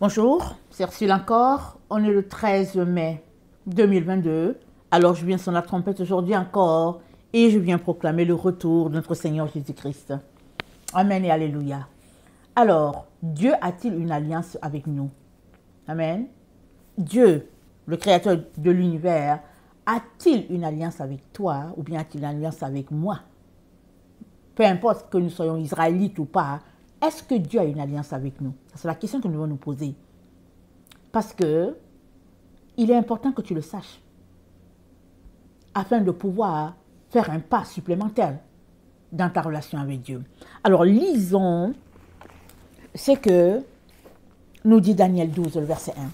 Bonjour, c'est Ursule encore. On est le 13 mai 2022. Alors je viens sonner la trompette aujourd'hui encore et je viens proclamer le retour de notre Seigneur Jésus-Christ. Amen et Alléluia. Alors, Dieu a-t-il une alliance avec nous? Amen. Dieu, le créateur de l'univers, a-t-il une alliance avec toi ou bien a-t-il une alliance avec moi? Peu importe que nous soyons israélites ou pas, est-ce que Dieu a une alliance avec nous? C'est la question que nous devons nous poser. Parce que il est important que tu le saches afin de pouvoir faire un pas supplémentaire dans ta relation avec Dieu. Alors, lisons ce que nous dit Daniel 12, le verset 1.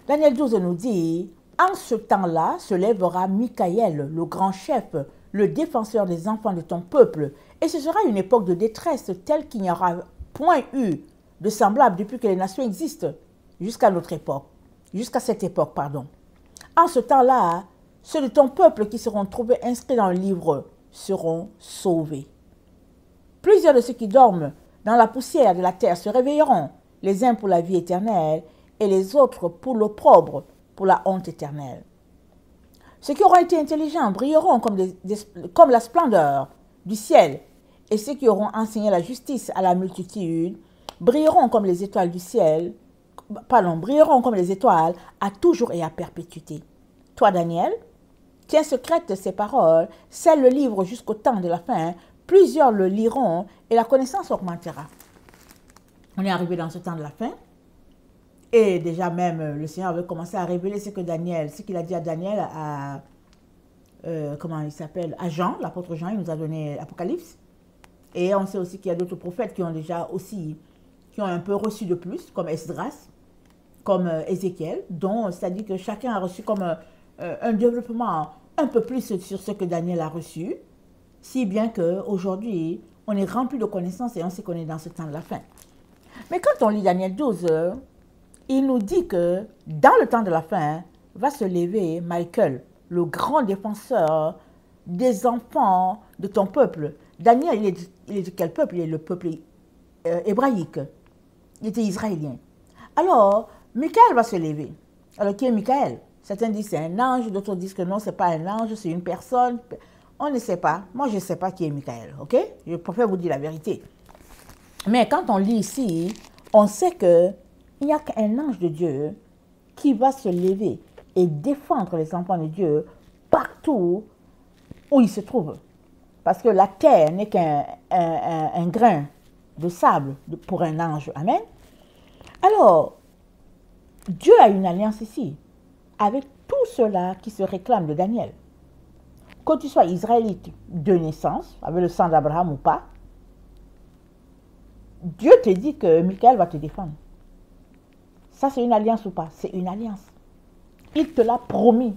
Daniel 12 nous dit, « En ce temps-là se lèvera Michaël, le grand chef, le défenseur des enfants de ton peuple, et ce sera une époque de détresse telle qu'il n'y aura point eu de semblable depuis que les nations existent, jusqu'à notre époque, jusqu'à cette époque, pardon. En ce temps-là, ceux de ton peuple qui seront trouvés inscrits dans le livre seront sauvés. Plusieurs de ceux qui dorment dans la poussière de la terre se réveilleront, les uns pour la vie éternelle et les autres pour l'opprobre, pour la honte éternelle. Ceux qui auront été intelligents brilleront comme la splendeur du ciel, et ceux qui auront enseigné la justice à la multitude brilleront comme les étoiles du ciel, brilleront comme les étoiles à toujours et à perpétuité. Toi, Daniel, tiens secrète ces paroles, scelle le livre jusqu'au temps de la fin, plusieurs le liront et la connaissance augmentera. On est arrivé dans ce temps de la fin. Et déjà même, le Seigneur avait commencé à révéler ce qu'il a dit à Daniel, comment il s'appelle, à Jean, l'apôtre Jean, il nous a donné l'Apocalypse. Et on sait aussi qu'il y a d'autres prophètes qui ont déjà aussi, qui ont un peu reçu de plus, comme Esdras, comme Ézéchiel, dont c'est-à-dire que chacun a reçu comme un développement un peu plus sur ce que Daniel a reçu, si bien qu'aujourd'hui, on est rempli de connaissances et on sait qu'on est dans ce temps de la fin. Mais quand on lit Daniel 12, il nous dit que dans le temps de la fin, va se lever Michael, le grand défenseur des enfants de ton peuple. Daniel, il est de quel peuple? Il est le peuple hébraïque. Il était israélien. Alors, Michael va se lever. Alors, qui est Michael? Certains disent c'est un ange, d'autres disent que non, ce n'est pas un ange, c'est une personne. On ne sait pas. Moi, je ne sais pas qui est Michael, ok? Je préfère vous dire la vérité. Mais quand on lit ici, on sait qu'il n'y a qu'un ange de Dieu qui va se lever et défendre les enfants de Dieu partout où ils se trouvent. Parce que la terre n'est qu'un grain de sable pour un ange. Amen. Alors, Dieu a une alliance ici avec tous ceux-là qui se réclament de Daniel. Que tu sois israélite de naissance, avec le sang d'Abraham ou pas, Dieu te dit que Michaël va te défendre. Ça, c'est une alliance ou pas? C'est une alliance. Il te l'a promis.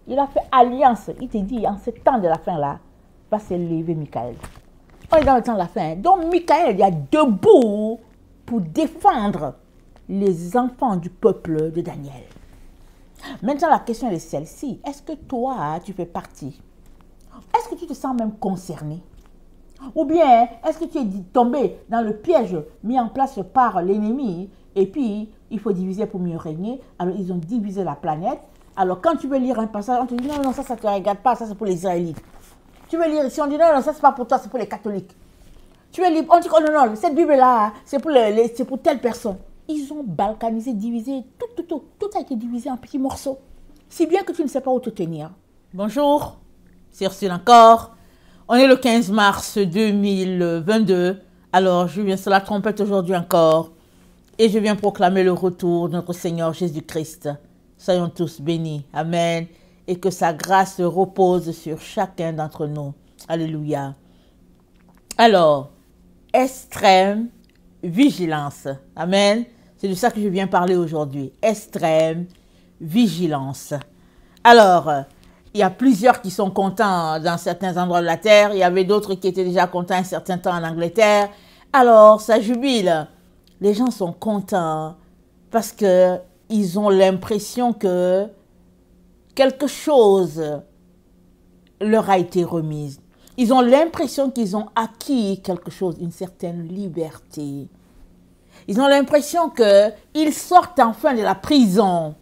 Il a fait alliance. Il te dit, en ce temps de la fin-là, va se lever Michaël. On est dans le temps de la fin. Donc, Michaël, il est debout pour défendre les enfants du peuple de Daniel. Maintenant, la question est celle-ci. Est-ce que toi, tu fais partie? Est-ce que tu te sens même concerné? Ou bien, est-ce que tu es tombé dans le piège mis en place par l'ennemi et puis il faut diviser pour mieux régner? Alors, ils ont divisé la planète. Alors, quand tu veux lire un passage, on te dit non, non, ça ne te regarde pas, ça c'est pour les Israélites. Tu veux lire ici, on dit non, non, ça c'est pas pour toi, c'est pour les catholiques. Tu veux lire, on dit oh non, non, cette Bible-là, c'est pour telle personne. Ils ont balkanisé, divisé, tout a été divisé en petits morceaux. Si bien que tu ne sais pas où te tenir. Bonjour, c'est Ursule encore. On est le 15 mars 2022. Alors, je viens sur la trompette aujourd'hui encore. Et je viens proclamer le retour de notre Seigneur Jésus-Christ. Soyons tous bénis. Amen. Et que sa grâce repose sur chacun d'entre nous. Alléluia. Alors, extrême vigilance. Amen. C'est de ça que je viens parler aujourd'hui. Extrême vigilance. Alors, il y a plusieurs qui sont contents dans certains endroits de la terre. Il y avait d'autres qui étaient déjà contents un certain temps en Angleterre. Alors, ça jubile. Les gens sont contents parce qu'ils ont l'impression que quelque chose leur a été remise. Ils ont l'impression qu'ils ont acquis quelque chose, une certaine liberté. Ils ont l'impression qu'ils sortent enfin de la prison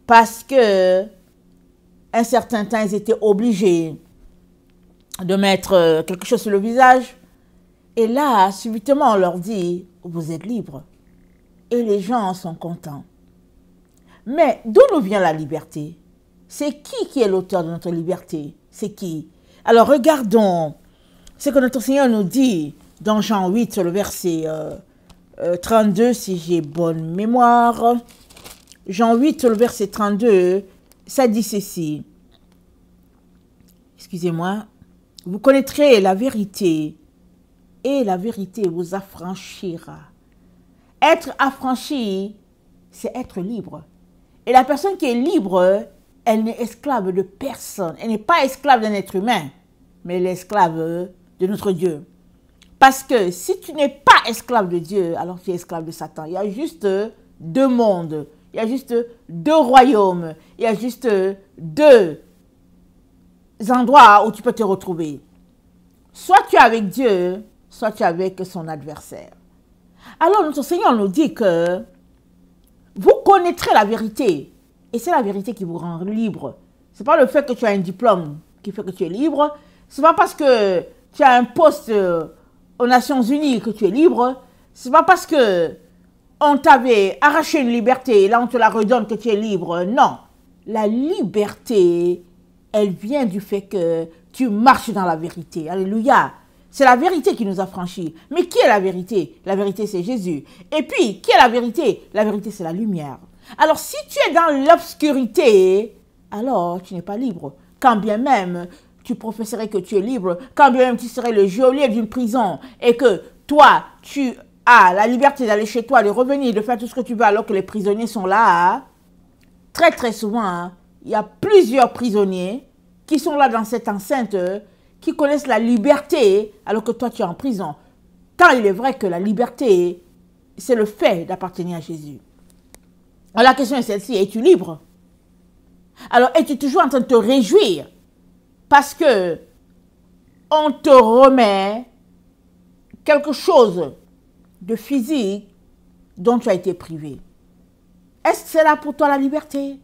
parce que un certain temps, ils étaient obligés de mettre quelque chose sur le visage. Et là, subitement, on leur dit, vous êtes libres. Et les gens sont contents. Mais d'où nous vient la liberté? C'est qui est l'auteur de notre liberté? C'est qui? Alors regardons ce que notre Seigneur nous dit dans Jean 8, le verset 32, si j'ai bonne mémoire. Jean 8, le verset 32, ça dit ceci. Excusez-moi. Vous connaîtrez la vérité et la vérité vous affranchira. Être affranchi, c'est être libre. Et la personne qui est libre, elle n'est esclave de personne. Elle n'est pas esclave d'un être humain, mais elle est esclave de notre Dieu. Parce que si tu n'es pas esclave de Dieu, alors tu es esclave de Satan. Il y a juste deux mondes, il y a juste deux royaumes, il y a juste deux endroits où tu peux te retrouver. Soit tu es avec Dieu, soit tu es avec son adversaire. Alors notre Seigneur nous dit que vous connaîtrez la vérité. Et c'est la vérité qui vous rend libre. Ce n'est pas le fait que tu as un diplôme qui fait que tu es libre. Ce n'est pas parce que tu as un poste aux Nations Unies que tu es libre. Ce n'est pas parce que on t'avait arraché une liberté et là on te la redonne que tu es libre. Non. La liberté, elle vient du fait que tu marches dans la vérité. Alléluia. C'est la vérité qui nous a franchis. Mais qui est la vérité? La vérité, c'est Jésus. Et puis, qui est la vérité? La vérité, c'est la lumière. Alors, si tu es dans l'obscurité, alors tu n'es pas libre. Quand bien même tu professerais que tu es libre, quand bien même tu serais le geôlier d'une prison et que toi, tu as la liberté d'aller chez toi, de revenir, de faire tout ce que tu veux alors que les prisonniers sont là, très très souvent, il y a plusieurs prisonniers qui sont là dans cette enceinte, qui connaissent la liberté alors que toi tu es en prison. Tant il est vrai que la liberté, c'est le fait d'appartenir à Jésus. Alors la question est celle-ci, es-tu libre? Alors es-tu toujours en train de te réjouir parce que on te remet quelque chose de physique dont tu as été privé? Est-ce que c'est là pour toi la liberté?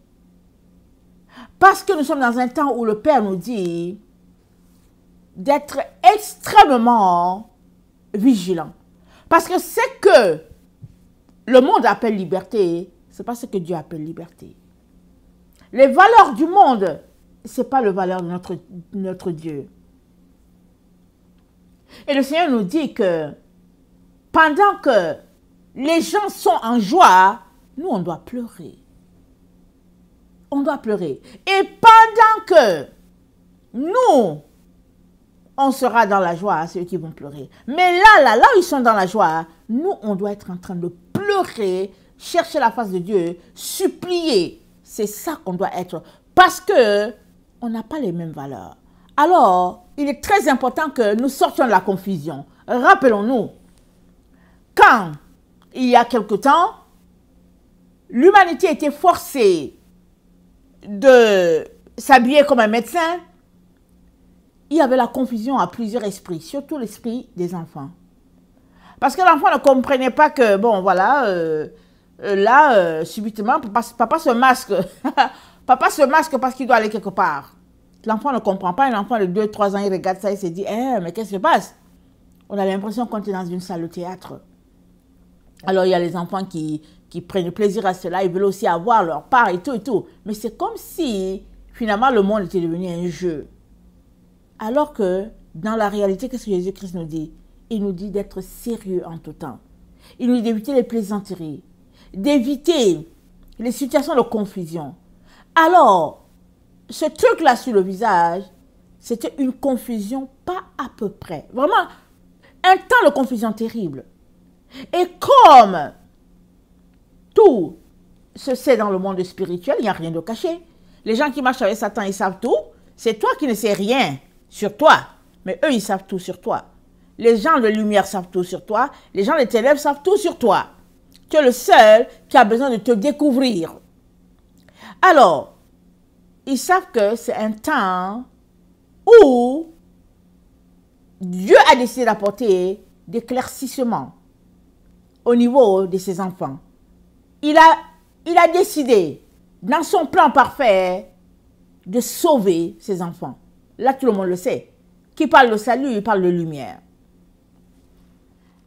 Parce que nous sommes dans un temps où le Père nous dit d'être extrêmement vigilant. Parce que ce que le monde appelle liberté, ce n'est pas ce que Dieu appelle liberté. Les valeurs du monde, ce n'est pas les valeurs de notre Dieu. Et le Seigneur nous dit que pendant que les gens sont en joie, nous, on doit pleurer. On doit pleurer. Et pendant que nous, on sera dans la joie, c'est eux qui vont pleurer. Mais là où ils sont dans la joie, nous, on doit être en train de pleurer, chercher la face de Dieu, supplier. C'est ça qu'on doit être. Parce que on n'a pas les mêmes valeurs. Alors, il est très important que nous sortions de la confusion. Rappelons-nous, quand, il y a quelque temps, l'humanité était forcée de s'habiller comme un médecin, il y avait la confusion à plusieurs esprits, surtout l'esprit des enfants. Parce que l'enfant ne comprenait pas que, bon, voilà, subitement, papa se masque. Papa se masque parce qu'il doit aller quelque part. L'enfant ne comprend pas. Un enfant de 2-3 ans, il regarde ça et se dit, mais qu'est-ce qui se passe? On a l'impression qu'on est dans une salle de théâtre. Alors, il y a les enfants qui prennent plaisir à cela. Ils veulent aussi avoir leur part et tout et tout. Mais c'est comme si, finalement, le monde était devenu un jeu. Alors que, dans la réalité, qu'est-ce que Jésus-Christ nous dit? Il nous dit d'être sérieux en tout temps. Il nous dit d'éviter les plaisanteries, d'éviter les situations de confusion. Alors, ce truc-là sur le visage, c'était une confusion pas à peu près. Vraiment, un temps de confusion terrible. Et comme tout se sait dans le monde spirituel, il n'y a rien de caché. Les gens qui marchent avec Satan, ils savent tout. C'est toi qui ne sais rien sur toi, mais eux, ils savent tout sur toi. Les gens de lumière savent tout sur toi. Les gens des ténèbres savent tout sur toi. Tu es le seul qui a besoin de te découvrir. Alors, ils savent que c'est un temps où Dieu a décidé d'apporter d'éclaircissement au niveau de ses enfants. Il a décidé, dans son plan parfait, de sauver ses enfants. Là, tout le monde le sait. Qui parle de salut, il parle de lumière.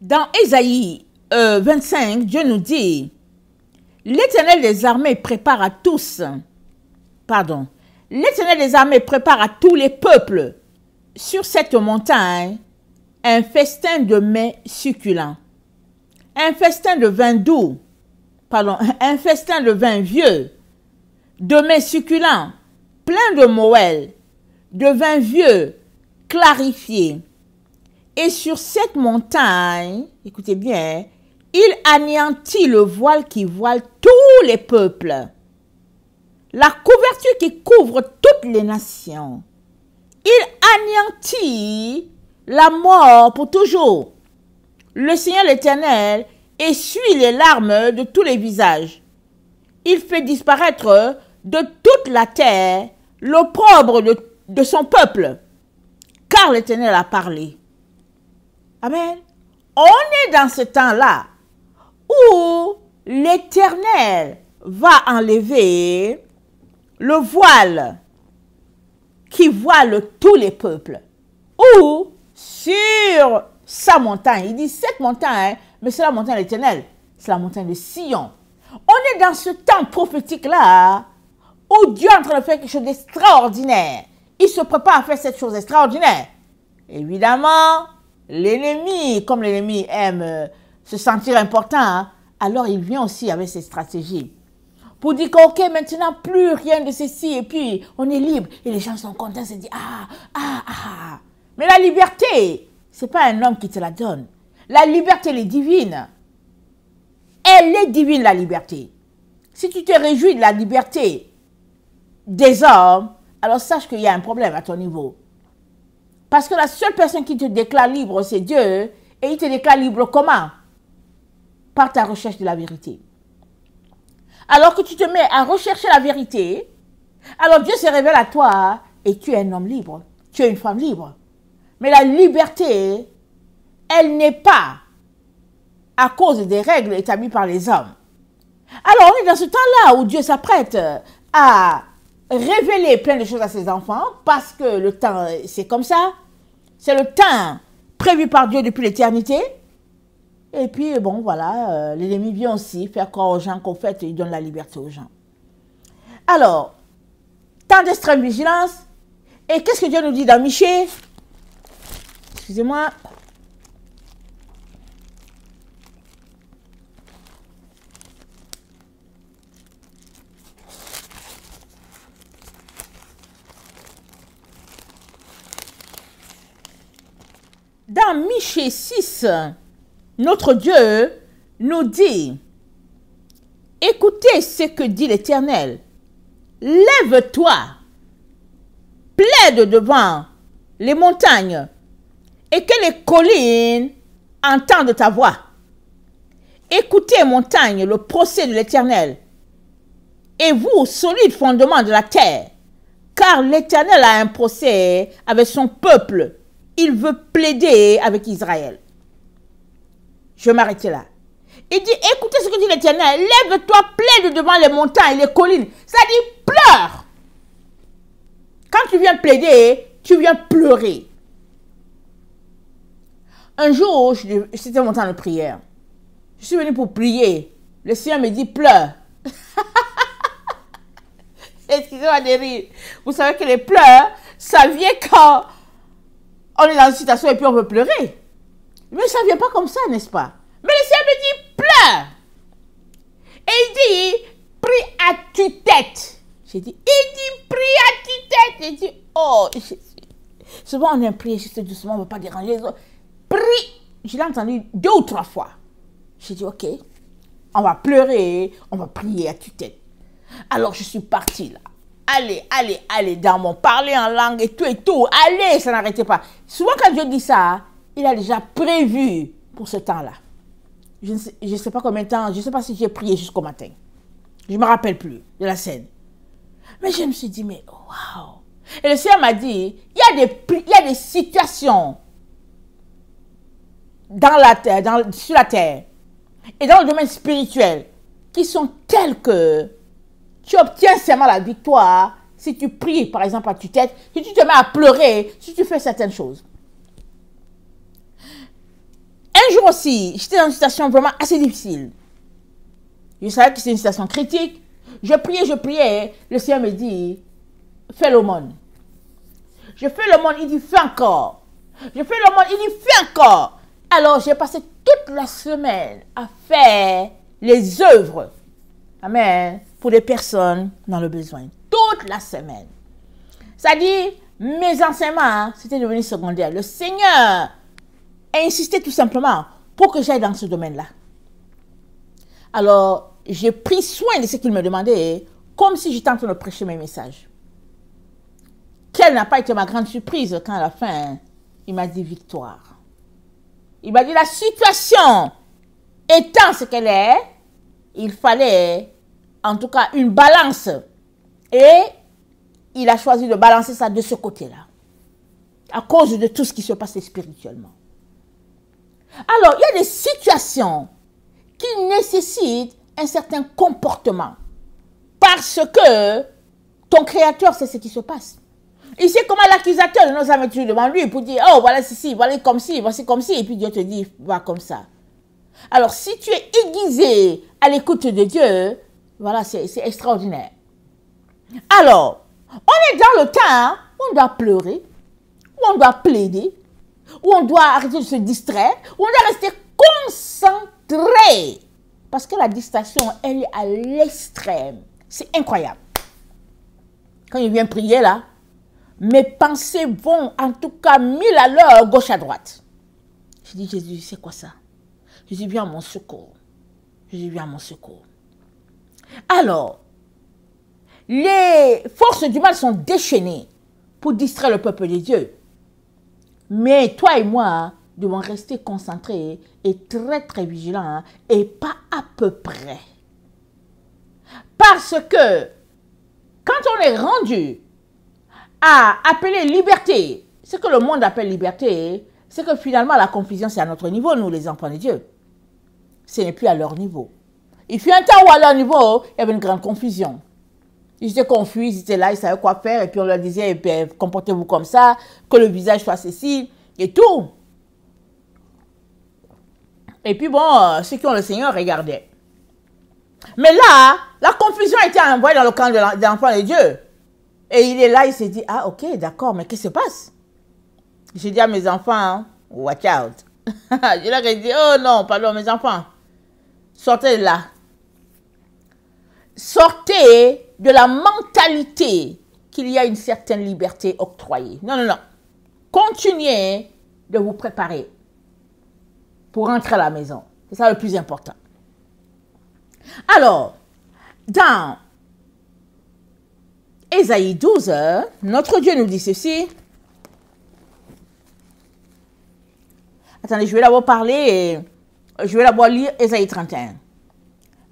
Dans Ésaïe 25, Dieu nous dit, l'Éternel des armées prépare à tous, l'Éternel des armées prépare à tous les peuples sur cette montagne un festin de mets succulents, un festin de vin doux, un festin de vin vieux, de mets succulents, plein de moelle, de vin vieux, clarifié. Et sur cette montagne, écoutez bien, il anéantit le voile qui voile tous les peuples, la couverture qui couvre toutes les nations. Il anéantit la mort pour toujours. Le Seigneur l'Éternel essuie les larmes de tous les visages. Il fait disparaître de toute la terre l'opprobre de son peuple, car l'Éternel a parlé. Amen. On est dans ce temps-là où l'Éternel va enlever le voile qui voile tous les peuples. Ou sur sa montagne. Il dit cette montagne, mais c'est la montagne de l'Éternel. C'est la montagne de Sion. On est dans ce temps prophétique-là où Dieu est en train de faire quelque chose d'extraordinaire. Il se prépare à faire cette chose extraordinaire. Évidemment, l'ennemi, comme l'ennemi aime se sentir important, alors il vient aussi avec ses stratégies. Pour dire que, ok, maintenant, plus rien de ceci, et puis on est libre. Et les gens sont contents, se disent, ah. Mais la liberté, ce n'est pas un homme qui te la donne. La liberté, elle est divine. Elle est divine, la liberté. Si tu te réjouis de la liberté des hommes, alors sache qu'il y a un problème à ton niveau. Parce que la seule personne qui te déclare libre, c'est Dieu. Et il te déclare libre comment? Par ta recherche de la vérité. Alors que tu te mets à rechercher la vérité, alors Dieu se révèle à toi et tu es un homme libre. Tu es une femme libre. Mais la liberté, elle n'est pas à cause des règles établies par les hommes. Alors on est dans ce temps-là où Dieu s'apprête à révéler plein de choses à ses enfants parce que le temps, c'est comme ça. C'est le temps prévu par Dieu depuis l'éternité. Et puis, bon, voilà, l'ennemi vient aussi faire croire aux gens qu'au fait, il donne la liberté aux gens. Alors, temps d'extrême vigilance. Et qu'est-ce que Dieu nous dit dans Michée? Excusez-moi. Dans Michée 6, notre Dieu nous dit, écoutez ce que dit l'Éternel, lève-toi, plaide devant les montagnes et que les collines entendent ta voix. Écoutez, montagnes, le procès de l'Éternel, et vous, solides fondements de la terre, car l'Éternel a un procès avec son peuple. Il veut plaider avec Israël. Je vais m'arrêter là. Il dit, écoutez ce que dit l'Éternel, lève-toi, plaide devant les montagnes, les collines. Ça dit, pleure. Quand tu viens plaider, tu viens pleurer. Un jour, c'était mon temps de prière. Je suis venue pour prier. Le Seigneur me dit, pleure. Excusez-moi de rire. Vous savez que les pleurs, ça vient quand on est dans une situation et puis on veut pleurer. Mais ça ne vient pas comme ça, n'est-ce pas? Mais le Seigneur me dit, pleure. Et il dit, prie à tue-tête. J'ai dit, il dit, prie à tue-tête. J'ai dit, oh, souvent on aime prier juste doucement, on ne veut pas déranger les autres. Prie. Je l'ai entendu 2 ou 3 fois. J'ai dit, ok, on va pleurer, on va prier à tue-tête. Alors je suis partie là. Allez, dans mon parler en langue et tout. Allez, ça n'arrêtait pas. Souvent quand Dieu dit ça, il a déjà prévu pour ce temps-là. Je ne sais pas combien de temps, je ne sais pas si j'ai prié jusqu'au matin. Je ne me rappelle plus de la scène. Mais je me suis dit, mais waouh. Et le Seigneur m'a dit, il y a des situations dans la terre, sur la terre. et dans le domaine spirituel qui sont tels que tu obtiens seulement la victoire si tu pries, par exemple, à tue-tête, si tu te mets à pleurer, si tu fais certaines choses. Un jour aussi, j'étais dans une situation vraiment assez difficile. Je savais que c'était une situation critique. Je priais. Le Seigneur me dit, fais l'aumône. Je fais l'aumône, il dit, fais encore. Je fais l'aumône, il dit, fais encore. Alors, j'ai passé toute la semaine à faire les œuvres. Amen. Pour des personnes dans le besoin. Toute la semaine. C'est-à-dire, mes enseignements, c'était devenu secondaire. Le Seigneur a insisté tout simplement pour que j'aille dans ce domaine-là. Alors, j'ai pris soin de ce qu'il me demandait, comme si j'étais en train de prêcher mes messages. Quelle n'a pas été ma grande surprise quand à la fin, il m'a dit victoire. Il m'a dit la situation étant ce qu'elle est, il fallait en tout cas une balance. Et il a choisi de balancer ça de ce côté-là. À cause de tout ce qui se passait spirituellement. Alors, il y a des situations qui nécessitent un certain comportement. Parce que ton Créateur sait ce qui se passe. Il sait comment l'accusateur de nos âmes est devant lui pour dire, oh, voilà ceci, voilà comme ci, voici comme ci. Et puis Dieu te dit, va comme ça. Alors, si tu es aiguisé à l'écoute de Dieu, voilà, c'est extraordinaire. Alors, on est dans le temps où on doit pleurer, où on doit plaider, où on doit arrêter de se distraire, où on doit rester concentré. Parce que la distraction, elle est à l'extrême. C'est incroyable. Quand je viens prier là, mes pensées vont en tout cas 1000 à l'heure, gauche à droite. Je dis, Jésus, c'est quoi ça? Jésus, viens à mon secours. Jésus, viens à mon secours. Alors, les forces du mal sont déchaînées pour distraire le peuple de Dieu. Mais toi et moi devons rester concentrés et très très vigilants et pas à peu près. Parce que quand on est rendu à appeler liberté, ce que le monde appelle liberté, c'est que finalement la confusion c'est à notre niveau, nous les enfants de Dieu. Ce n'est plus à leur niveau. Il fut un temps où à leur niveau, il y avait une grande confusion. Ils étaient confus, ils étaient là, ils savaient quoi faire, et puis on leur disait, comportez-vous comme ça, que le visage soit ceci, et tout. Et puis bon, ceux qui ont le Seigneur regardaient. Mais là, la confusion a été envoyée dans le camp de l'enfant de Dieu. Et il est là, il s'est dit, ah ok, d'accord, mais qu'est-ce qui se passe? J'ai dit à mes enfants, watch out. Je leur ai dit, oh non, pardon, mes enfants, sortez de là. Sortez de la mentalité qu'il y a une certaine liberté octroyée. Non, non, non. Continuez de vous préparer pour rentrer à la maison. C'est ça le plus important. Alors, dans Ésaïe 12, notre Dieu nous dit ceci. Attendez, je vais d'abord parler, je vais d'abord lire Ésaïe 31.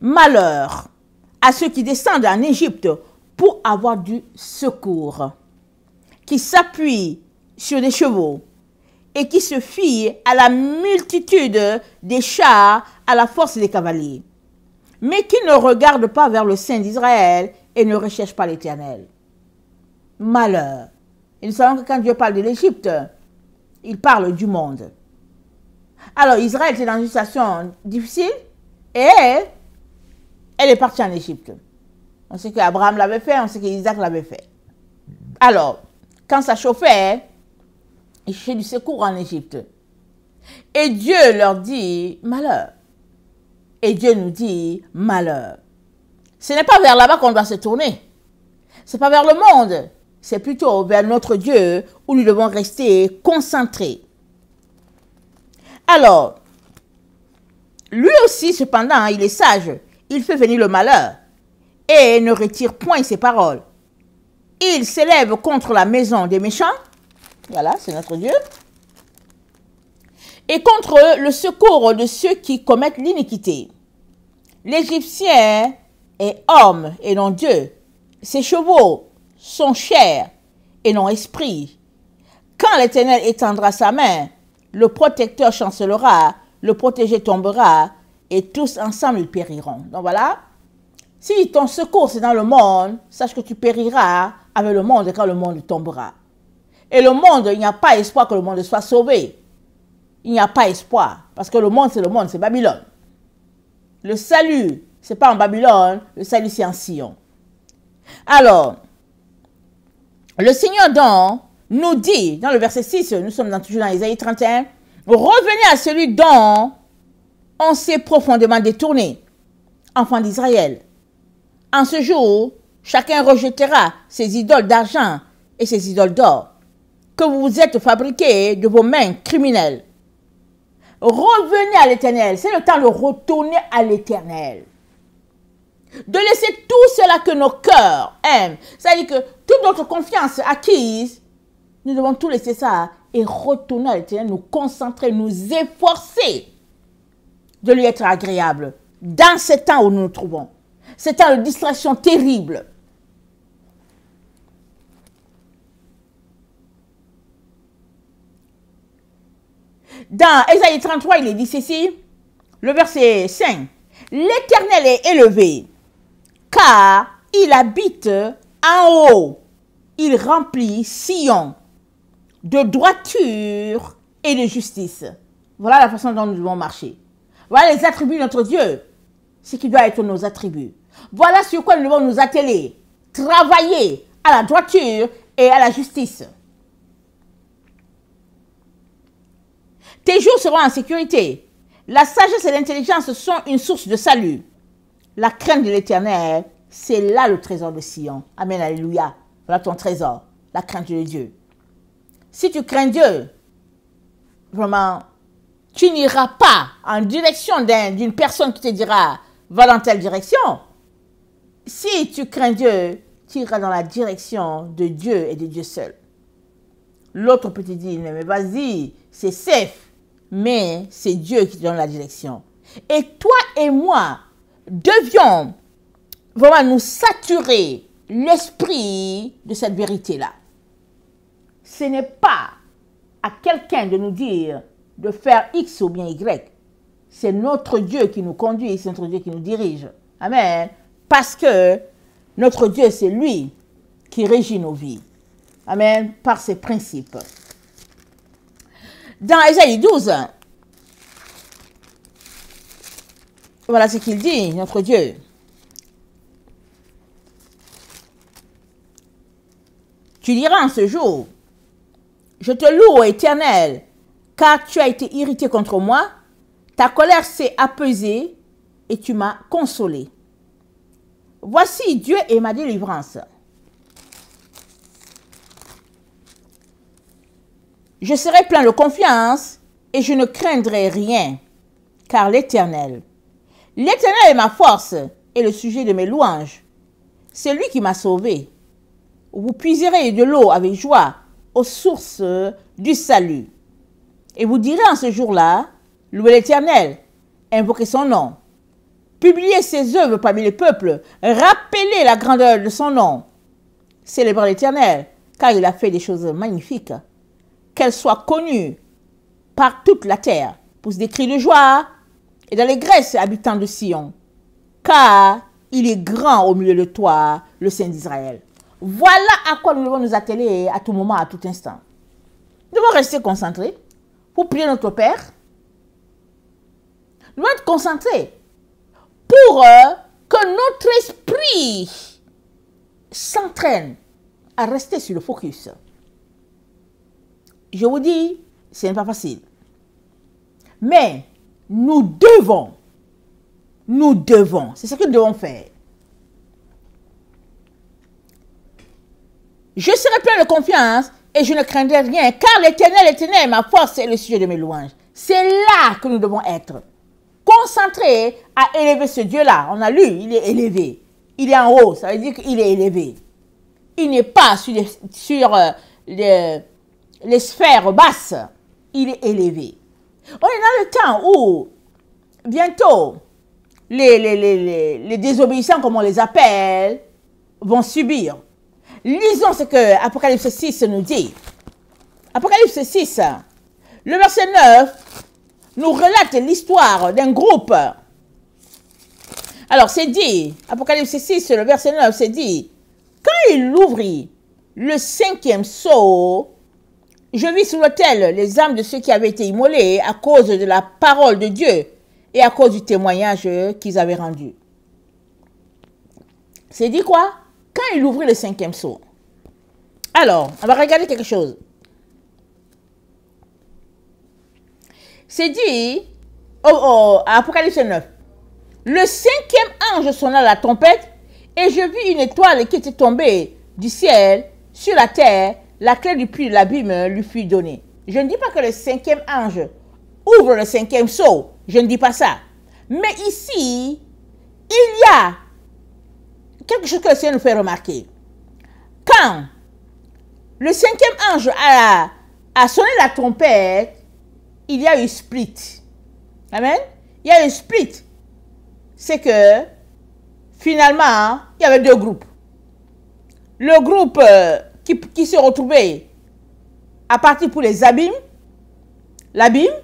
Malheur à ceux qui descendent en Égypte pour avoir du secours, qui s'appuient sur des chevaux et qui se fient à la multitude des chars, à la force des cavaliers, mais qui ne regardent pas vers le Saint d'Israël et ne recherchent pas l'Éternel. Malheur. Et nous savons que quand Dieu parle de l'Égypte, il parle du monde. Alors Israël était dans une situation difficile et elle est partie en Égypte. On sait qu'Abraham l'avait fait, on sait qu'Isaac l'avait fait. Alors, quand ça chauffait, ils cherchaient du secours en Égypte. Et Dieu leur dit malheur. Et Dieu nous dit malheur. Ce n'est pas vers là-bas qu'on doit se tourner. Ce n'est pas vers le monde. C'est plutôt vers notre Dieu où nous devons rester concentrés. Alors, lui aussi, cependant, il est sage. Il fait venir le malheur et ne retire point ses paroles. Il s'élève contre la maison des méchants. Voilà, c'est notre Dieu. Et contre le secours de ceux qui commettent l'iniquité. L'Égyptien est homme et non Dieu. Ses chevaux sont chair et non esprit. Quand l'Éternel étendra sa main, le protecteur chancelera, le protégé tombera, et tous ensemble ils périront. Donc voilà, si ton secours c'est dans le monde, sache que tu périras avec le monde quand le monde tombera. Et le monde, il n'y a pas espoir que le monde soit sauvé. Il n'y a pas espoir, parce que le monde, c'est Babylone. Le salut, ce n'est pas en Babylone, le salut c'est en Sion. Alors, le Seigneur donc nous dit, dans le verset 6, nous sommes toujours dans Isaïe 31, revenez à celui dont on s'est profondément détourné, enfants d'Israël. En ce jour, chacun rejettera ses idoles d'argent et ses idoles d'or, que vous vous êtes fabriqués de vos mains criminelles. Revenez à l'Éternel, c'est le temps de retourner à l'Éternel. De laisser tout cela que nos cœurs aiment. C'est-à-dire que toute notre confiance acquise, nous devons tout laisser ça et retourner à l'Éternel, nous concentrer, nous efforcer de lui être agréable dans ce temps où nous nous trouvons. C'est un temps de distraction terrible. Dans Ésaïe 33, il est dit ceci, le verset 5. L'Éternel est élevé, car il habite en haut. Il remplit Sion de droiture et de justice. Voilà la façon dont nous devons marcher. Voilà les attributs de notre Dieu, ce qui doit être nos attributs. Voilà sur quoi nous devons nous atteler, travailler à la droiture et à la justice. Tes jours seront en sécurité. La sagesse et l'intelligence sont une source de salut. La crainte de l'Éternel, c'est là le trésor de Sion. Amen, alléluia. Voilà ton trésor, la crainte de Dieu. Si tu crains Dieu, vraiment, tu n'iras pas en direction d'une personne qui te dira, va dans telle direction. Si tu crains Dieu, tu iras dans la direction de Dieu et de Dieu seul. L'autre peut te dire, mais vas-y, c'est safe. Mais c'est Dieu qui te donne la direction. Et toi et moi devions vraiment nous saturer l'esprit de cette vérité-là. Ce n'est pas à quelqu'un de nous dire de faire X ou bien Y. C'est notre Dieu qui nous conduit, c'est notre Dieu qui nous dirige. Amen. Parce que notre Dieu, c'est lui qui régit nos vies. Amen. Par ses principes. Dans Ésaïe 12, voilà ce qu'il dit, notre Dieu. Tu diras en ce jour, je te loue, ô Éternel, car tu as été irrité contre moi, ta colère s'est apaisée et tu m'as consolé. Voici, Dieu est ma délivrance. Je serai plein de confiance et je ne craindrai rien, car l'Éternel est ma force et le sujet de mes louanges. C'est lui qui m'a sauvé. Vous puiserez de l'eau avec joie aux sources du salut. Et vous direz en ce jour-là, louez l'Éternel, invoquez son nom, publiez ses œuvres parmi les peuples, rappelez la grandeur de son nom. Célébrez l'Éternel, car il a fait des choses magnifiques. Qu'elle soit connue par toute la terre, pousse des cris de joie et d'allégresse, habitants de Sion, car il est grand au milieu de toi, le Saint d'Israël. Voilà à quoi nous devons nous atteler à tout moment, à tout instant. Nous devons rester concentrés pour prier notre Père. Nous devons être concentrés pour que notre esprit s'entraîne à rester sur le focus. Je vous dis, ce n'est pas facile. Mais nous devons, c'est ce que nous devons faire. Je serai plein de confiance et je ne craindrai rien, car l'Éternel est ma force et le sujet de mes louanges. C'est là que nous devons être. Concentrés à élever ce Dieu-là. On a lu, il est élevé. Il est en haut, ça veut dire qu'il est élevé. Il n'est pas sur les sphères basses, il est élevé. On est dans le temps où, bientôt, les désobéissants, comme on les appelle, vont subir. Lisons ce que Apocalypse 6 nous dit. Apocalypse 6, le verset 9, nous relate l'histoire d'un groupe Alors, c'est dit, Apocalypse 6, le verset 9, c'est dit, quand il ouvrit le 5e sceau, je vis sur l'autel les âmes de ceux qui avaient été immolés à cause de la parole de Dieu et à cause du témoignage qu'ils avaient rendu. C'est dit quoi? Quand il ouvrit le 5e sceau. Alors, on va regarder quelque chose. C'est dit, à Apocalypse 9, le 5e ange sonna la trompette et je vis une étoile qui était tombée du ciel sur la terre. La clé du puits de l'abîme lui fut donnée. Je ne dis pas que le 5e ange ouvre le 5e sceau. Je ne dis pas ça. Mais ici, il y a quelque chose que le Seigneur nous fait remarquer. Quand le 5e ange a sonné la trompette, il y a eu split. Amen. Il y a eu split. C'est que, finalement, il y avait deux groupes. Le groupe qui se retrouvait à partir pour les abîmes, l'abîme,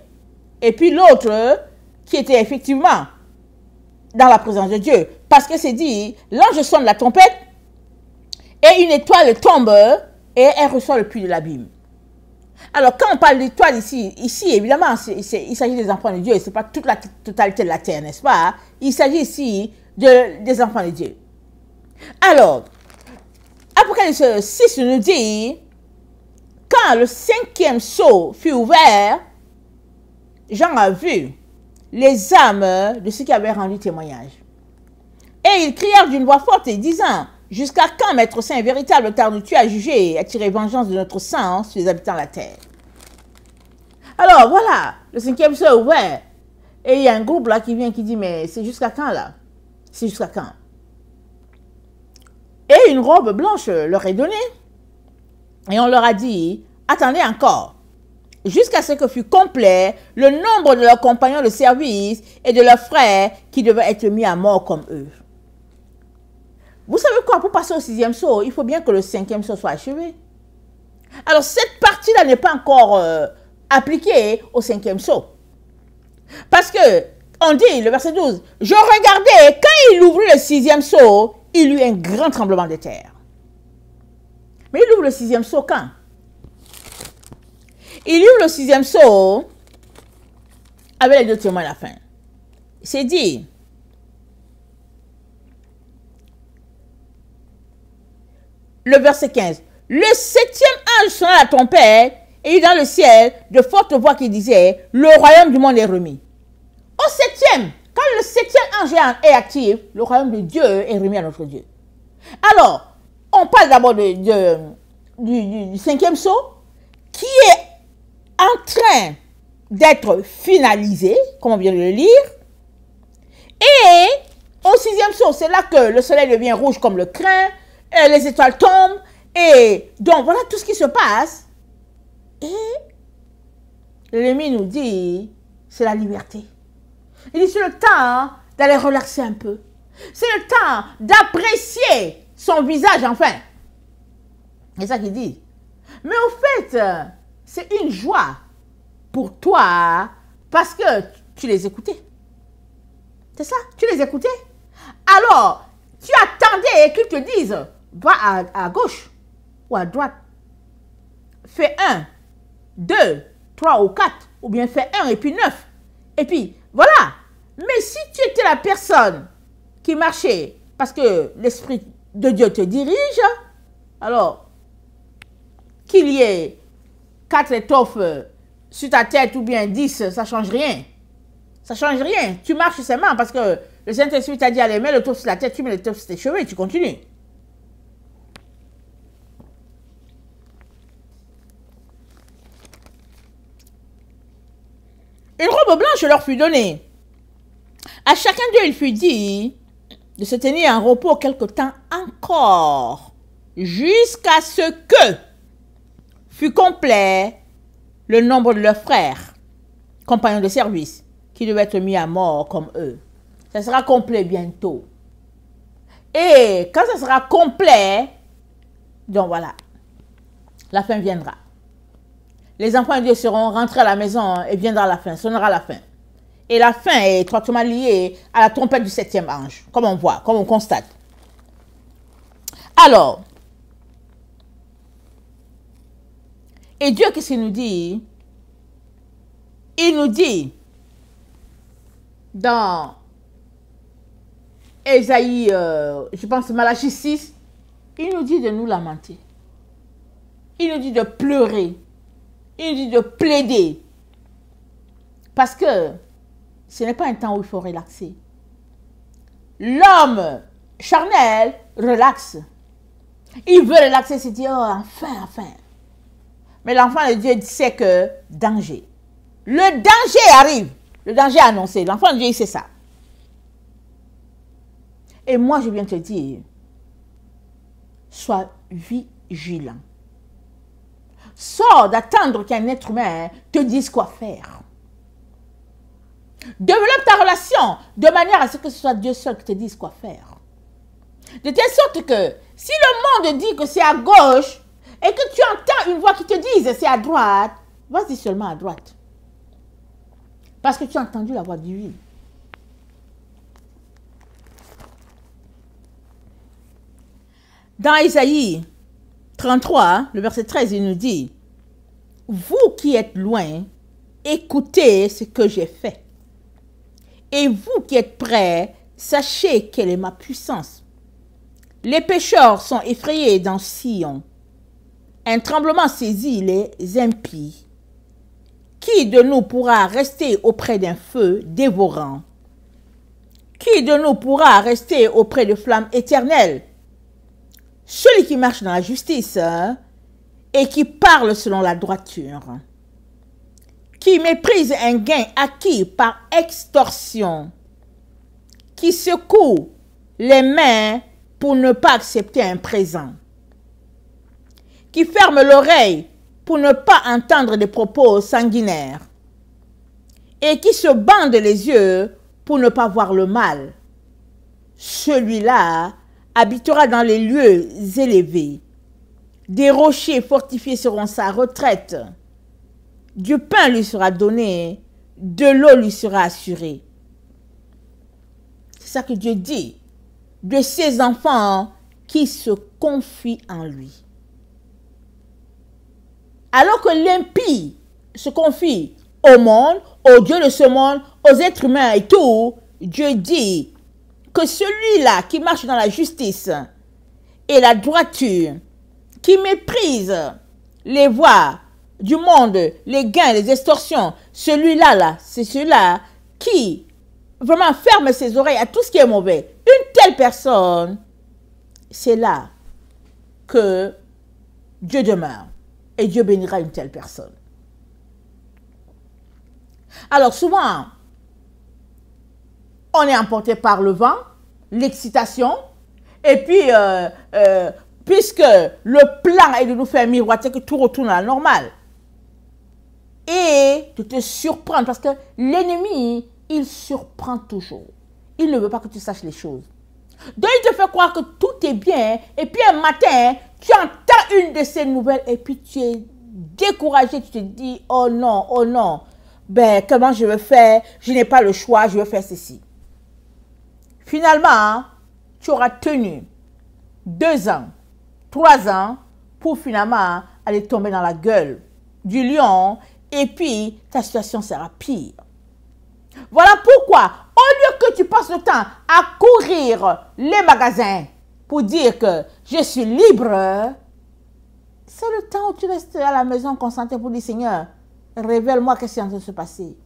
et puis l'autre qui était effectivement dans la présence de Dieu. Parce que c'est dit, l'ange sonne la trompette, et une étoile tombe, et elle reçoit le puits de l'abîme. Alors, quand on parle d'étoiles ici évidemment, il s'agit des enfants de Dieu. Ce n'est pas toute la totalité de la terre, n'est-ce pas? Il s'agit ici des enfants de Dieu. Alors, Apocalypse 6 nous dit, quand le 5e sceau fut ouvert, Jean a vu les âmes de ceux qui avaient rendu témoignage. Et ils crièrent d'une voix forte et disant, jusqu'à quand, Maître Saint, véritable tardes-tu à juger et à tirer vengeance de notre sang sur les habitants de la terre? Alors voilà, le 5e sceau est ouvert. Et il y a un groupe là qui vient qui dit, mais c'est jusqu'à quand là? C'est jusqu'à quand? Et une robe blanche leur est donnée. Et on leur a dit, attendez encore, jusqu'à ce que fût complet le nombre de leurs compagnons de service et de leurs frères qui devaient être mis à mort comme eux. Vous savez quoi, pour passer au 6e sceau, il faut bien que le 5e sceau soit achevé. Alors cette partie-là n'est pas encore appliquée au 5e sceau. Parce que, on dit, le verset 12, je regardais, quand il ouvrit le 6e sceau, il y eut un grand tremblement de terre. Mais il ouvre le 6e sceau quand? Il ouvre le 6e sceau avec les deux témoins à la fin. C'est dit, le verset 15, le 7e ange sonna la trompette et il y eut dans le ciel de fortes voix qui disaient, le royaume du monde est remis. Au 7e, quand le 7e ange est actif, le royaume de Dieu est remis à notre Dieu. Alors, on parle d'abord du 5e sceau qui est en train d'être finalisé, comme on vient de le lire. Et au 6e sceau, c'est là que le soleil devient rouge comme le crin, et les étoiles tombent, et donc voilà tout ce qui se passe. Et l'ennemi nous dit, c'est la liberté. Il dit, c'est le temps d'aller relaxer un peu. C'est le temps d'apprécier son visage enfin. C'est ça qu'il dit. Mais au fait, c'est une joie pour toi parce que tu les écoutais. C'est ça, tu les écoutais. Alors, tu attendais qu'ils te disent, va à gauche ou à droite. Fais 1, 2, 3 ou 4, ou bien fais 1 et puis 9. Et puis, voilà. Mais si tu étais la personne qui marchait parce que l'Esprit de Dieu te dirige, alors, qu'il y ait 4 étoffes sur ta tête ou bien 10, ça ne change rien. Ça ne change rien. Tu marches seulement parce que le Saint-Esprit t'a dit, allez, mets l'étoffe sur la tête, tu mets l'étoffe sur tes cheveux et tu continues. Une robe blanche leur fut donnée. À chacun d'eux, il fut dit de se tenir en repos quelque temps encore, jusqu'à ce que fût complet le nombre de leurs frères, compagnons de service, qui devaient être mis à mort comme eux. Ça sera complet bientôt. Et quand ça sera complet, donc voilà, la fin viendra. Les enfants de Dieu seront rentrés à la maison et viendra la fin, sonnera la fin. Et la fin est étroitement liée à la trompette du 7e ange, comme on voit, comme on constate. Alors, et Dieu, qu'est-ce qu'il nous dit? Il nous dit dans Ésaïe, je pense Malachie 6, il nous dit de nous lamenter. Il nous dit de pleurer. Il nous dit de plaider. Parce que ce n'est pas un temps où il faut relaxer. L'homme charnel relaxe. Il veut relaxer, se dire, oh, enfin. Mais l'enfant de Dieu sait que danger. Le danger arrive. Le danger est annoncé. L'enfant de Dieu, il sait ça. Et moi, je viens te dire, sois vigilant. Sors d'attendre qu'un être humain te dise quoi faire. Développe ta relation de manière à ce que ce soit Dieu seul qui te dise quoi faire. De telle sorte que si le monde dit que c'est à gauche et que tu entends une voix qui te dise c'est à droite, vas-y seulement à droite. Parce que tu as entendu la voix divine. Dans Isaïe 33, le verset 13, il nous dit, « Vous qui êtes loin, écoutez ce que j'ai fait. Et vous qui êtes près, sachez quelle est ma puissance. Les pécheurs sont effrayés dans Sion. Un tremblement saisit les impies. Qui de nous pourra rester auprès d'un feu dévorant? Qui de nous pourra rester auprès de flammes éternelles? Celui qui marche dans la justice et qui parle selon la droiture, qui méprise un gain acquis par extorsion, qui secoue les mains pour ne pas accepter un présent, qui ferme l'oreille pour ne pas entendre des propos sanguinaires, et qui se bande les yeux pour ne pas voir le mal. Celui-là habitera dans les lieux élevés. Des rochers fortifiés seront sa retraite. Du pain lui sera donné, de l'eau lui sera assurée. C'est ça que Dieu dit de ses enfants qui se confient en lui. Alors que l'impie se confie au monde, aux dieux de ce monde, aux êtres humains et tout, Dieu dit que celui-là qui marche dans la justice et la droiture, qui méprise les voies du monde, les gains, les extorsions, celui-là, c'est celui-là qui vraiment ferme ses oreilles à tout ce qui est mauvais. Une telle personne, c'est là que Dieu demeure et Dieu bénira une telle personne. Alors souvent, on est emporté par le vent, l'excitation, et puis, puisque le plan est de nous faire miroiter que tout retourne à la normale, et de te surprendre, parce que l'ennemi, il surprend toujours. Il ne veut pas que tu saches les choses. Donc, il te fait croire que tout est bien, et puis un matin, tu entends une de ces nouvelles, et puis tu es découragé, tu te dis, oh non, ben, comment je vais faire? Je n'ai pas le choix, je vais faire ceci. Finalement, tu auras tenu 2 ans, 3 ans, pour finalement aller tomber dans la gueule du lion, et puis ta situation sera pire. Voilà pourquoi, au lieu que tu passes le temps à courir les magasins pour dire que je suis libre, c'est le temps où tu restes à la maison concentré pour dire, Seigneur, révèle-moi qu'est-ce qui est en train de se passer.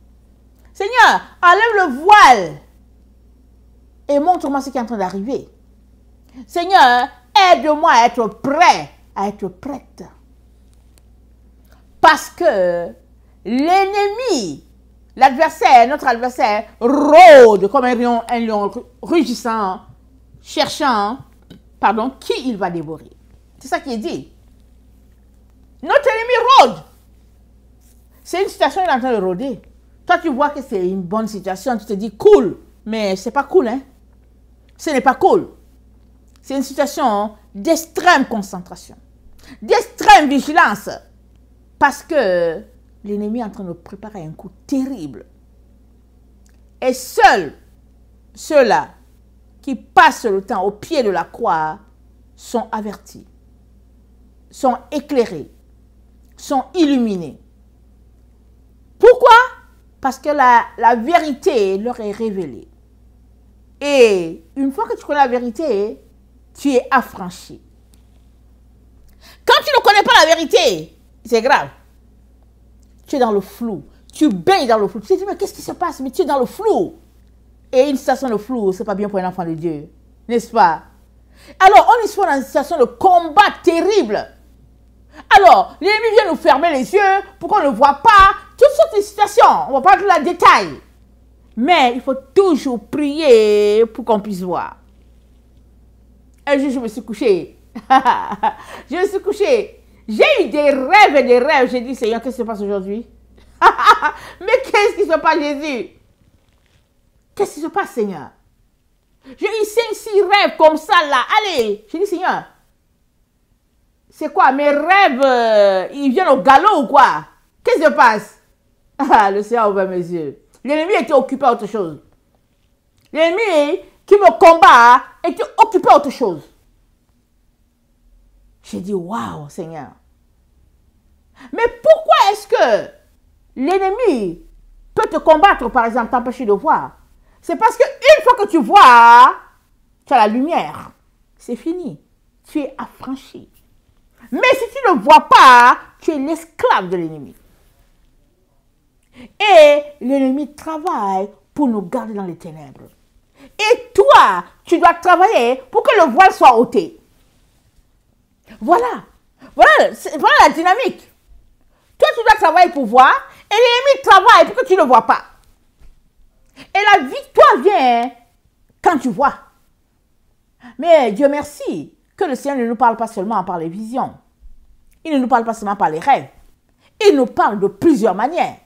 Seigneur, enlève le voile et montre-moi ce qui est en train d'arriver. Seigneur, aide-moi à être prêt, à être prête. Parce que l'ennemi, l'adversaire, notre adversaire, rôde comme un lion rugissant, cherchant, qui il va dévorer. C'est ça qui est dit. Notre ennemi rôde. C'est une situation, il est en train de rôder. Toi, tu vois que c'est une bonne situation, tu te dis cool, mais c'est pas cool, hein. Ce n'est pas cool. C'est une situation d'extrême concentration, d'extrême vigilance, parce que l'ennemi est en train de préparer un coup terrible. Et seuls ceux-là qui passent le temps au pied de la croix sont avertis, sont éclairés, sont illuminés. Pourquoi? Parce que la vérité leur est révélée. Et une fois que tu connais la vérité, tu es affranchi. Quand tu ne connais pas la vérité, c'est grave. Tu es dans le flou. Tu baignes dans le flou. Tu te dis, mais qu'est-ce qui se passe? Mais tu es dans le flou. Et une situation de flou, ce n'est pas bien pour un enfant de Dieu. N'est-ce pas? Alors, on est dans une situation de combat terrible. Alors, l'ennemi vient nous fermer les yeux pour qu'on ne voit pas toutes sortes de situations. On ne va pas de la détail. Mais il faut toujours prier pour qu'on puisse voir. Un jour, je me suis couchée. Je me suis couchée. J'ai eu des rêves et des rêves. J'ai dit, Seigneur, qu'est-ce qui se passe aujourd'hui? Mais qu'est-ce qui se passe, Jésus? Qu'est-ce qui se passe, Seigneur? J'ai eu 5-6 rêves comme ça, là. Allez, j'ai dit, Seigneur, c'est quoi? Mes rêves, ils viennent au galop ou quoi? Qu'est-ce qui se passe? Le Seigneur a ouvert mes yeux. L'ennemi était occupé à autre chose. L'ennemi qui me combat était occupé à autre chose. J'ai dit, waouh, Seigneur. Mais pourquoi est-ce que l'ennemi peut te combattre, par exemple, t'empêcher de voir? C'est parce qu'une fois que tu vois, tu as la lumière. C'est fini. Tu es affranchi. Mais si tu ne vois pas, tu es l'esclave de l'ennemi. Et l'ennemi travaille pour nous garder dans les ténèbres. Et toi, tu dois travailler pour que le voile soit ôté. Voilà. Voilà la dynamique. Toi, tu dois travailler pour voir et l'ennemi travaille pour que tu ne le vois pas. Et la victoire vient quand tu vois. Mais Dieu merci que le Seigneur ne nous parle pas seulement par les visions. Il ne nous parle pas seulement par les rêves. Il nous parle de plusieurs manières.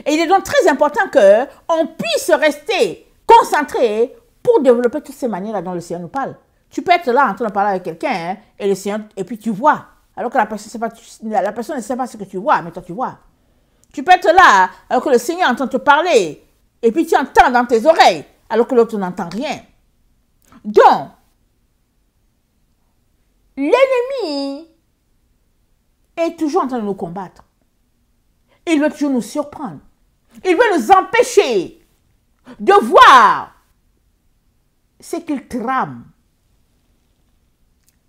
Et il est donc très important qu'on puisse rester concentré pour développer toutes ces manières-là dont le Seigneur nous parle. Tu peux être là en train de parler avec quelqu'un et puis tu vois. Alors que la personne ne sait pas ce que tu vois, mais toi tu vois. Tu peux être là alors que le Seigneur est en train de te parler et puis tu entends dans tes oreilles alors que l'autre n'entend rien. Donc, l'ennemi est toujours en train de nous combattre. Il veut toujours nous surprendre. Il veut nous empêcher de voir ce qu'il trame.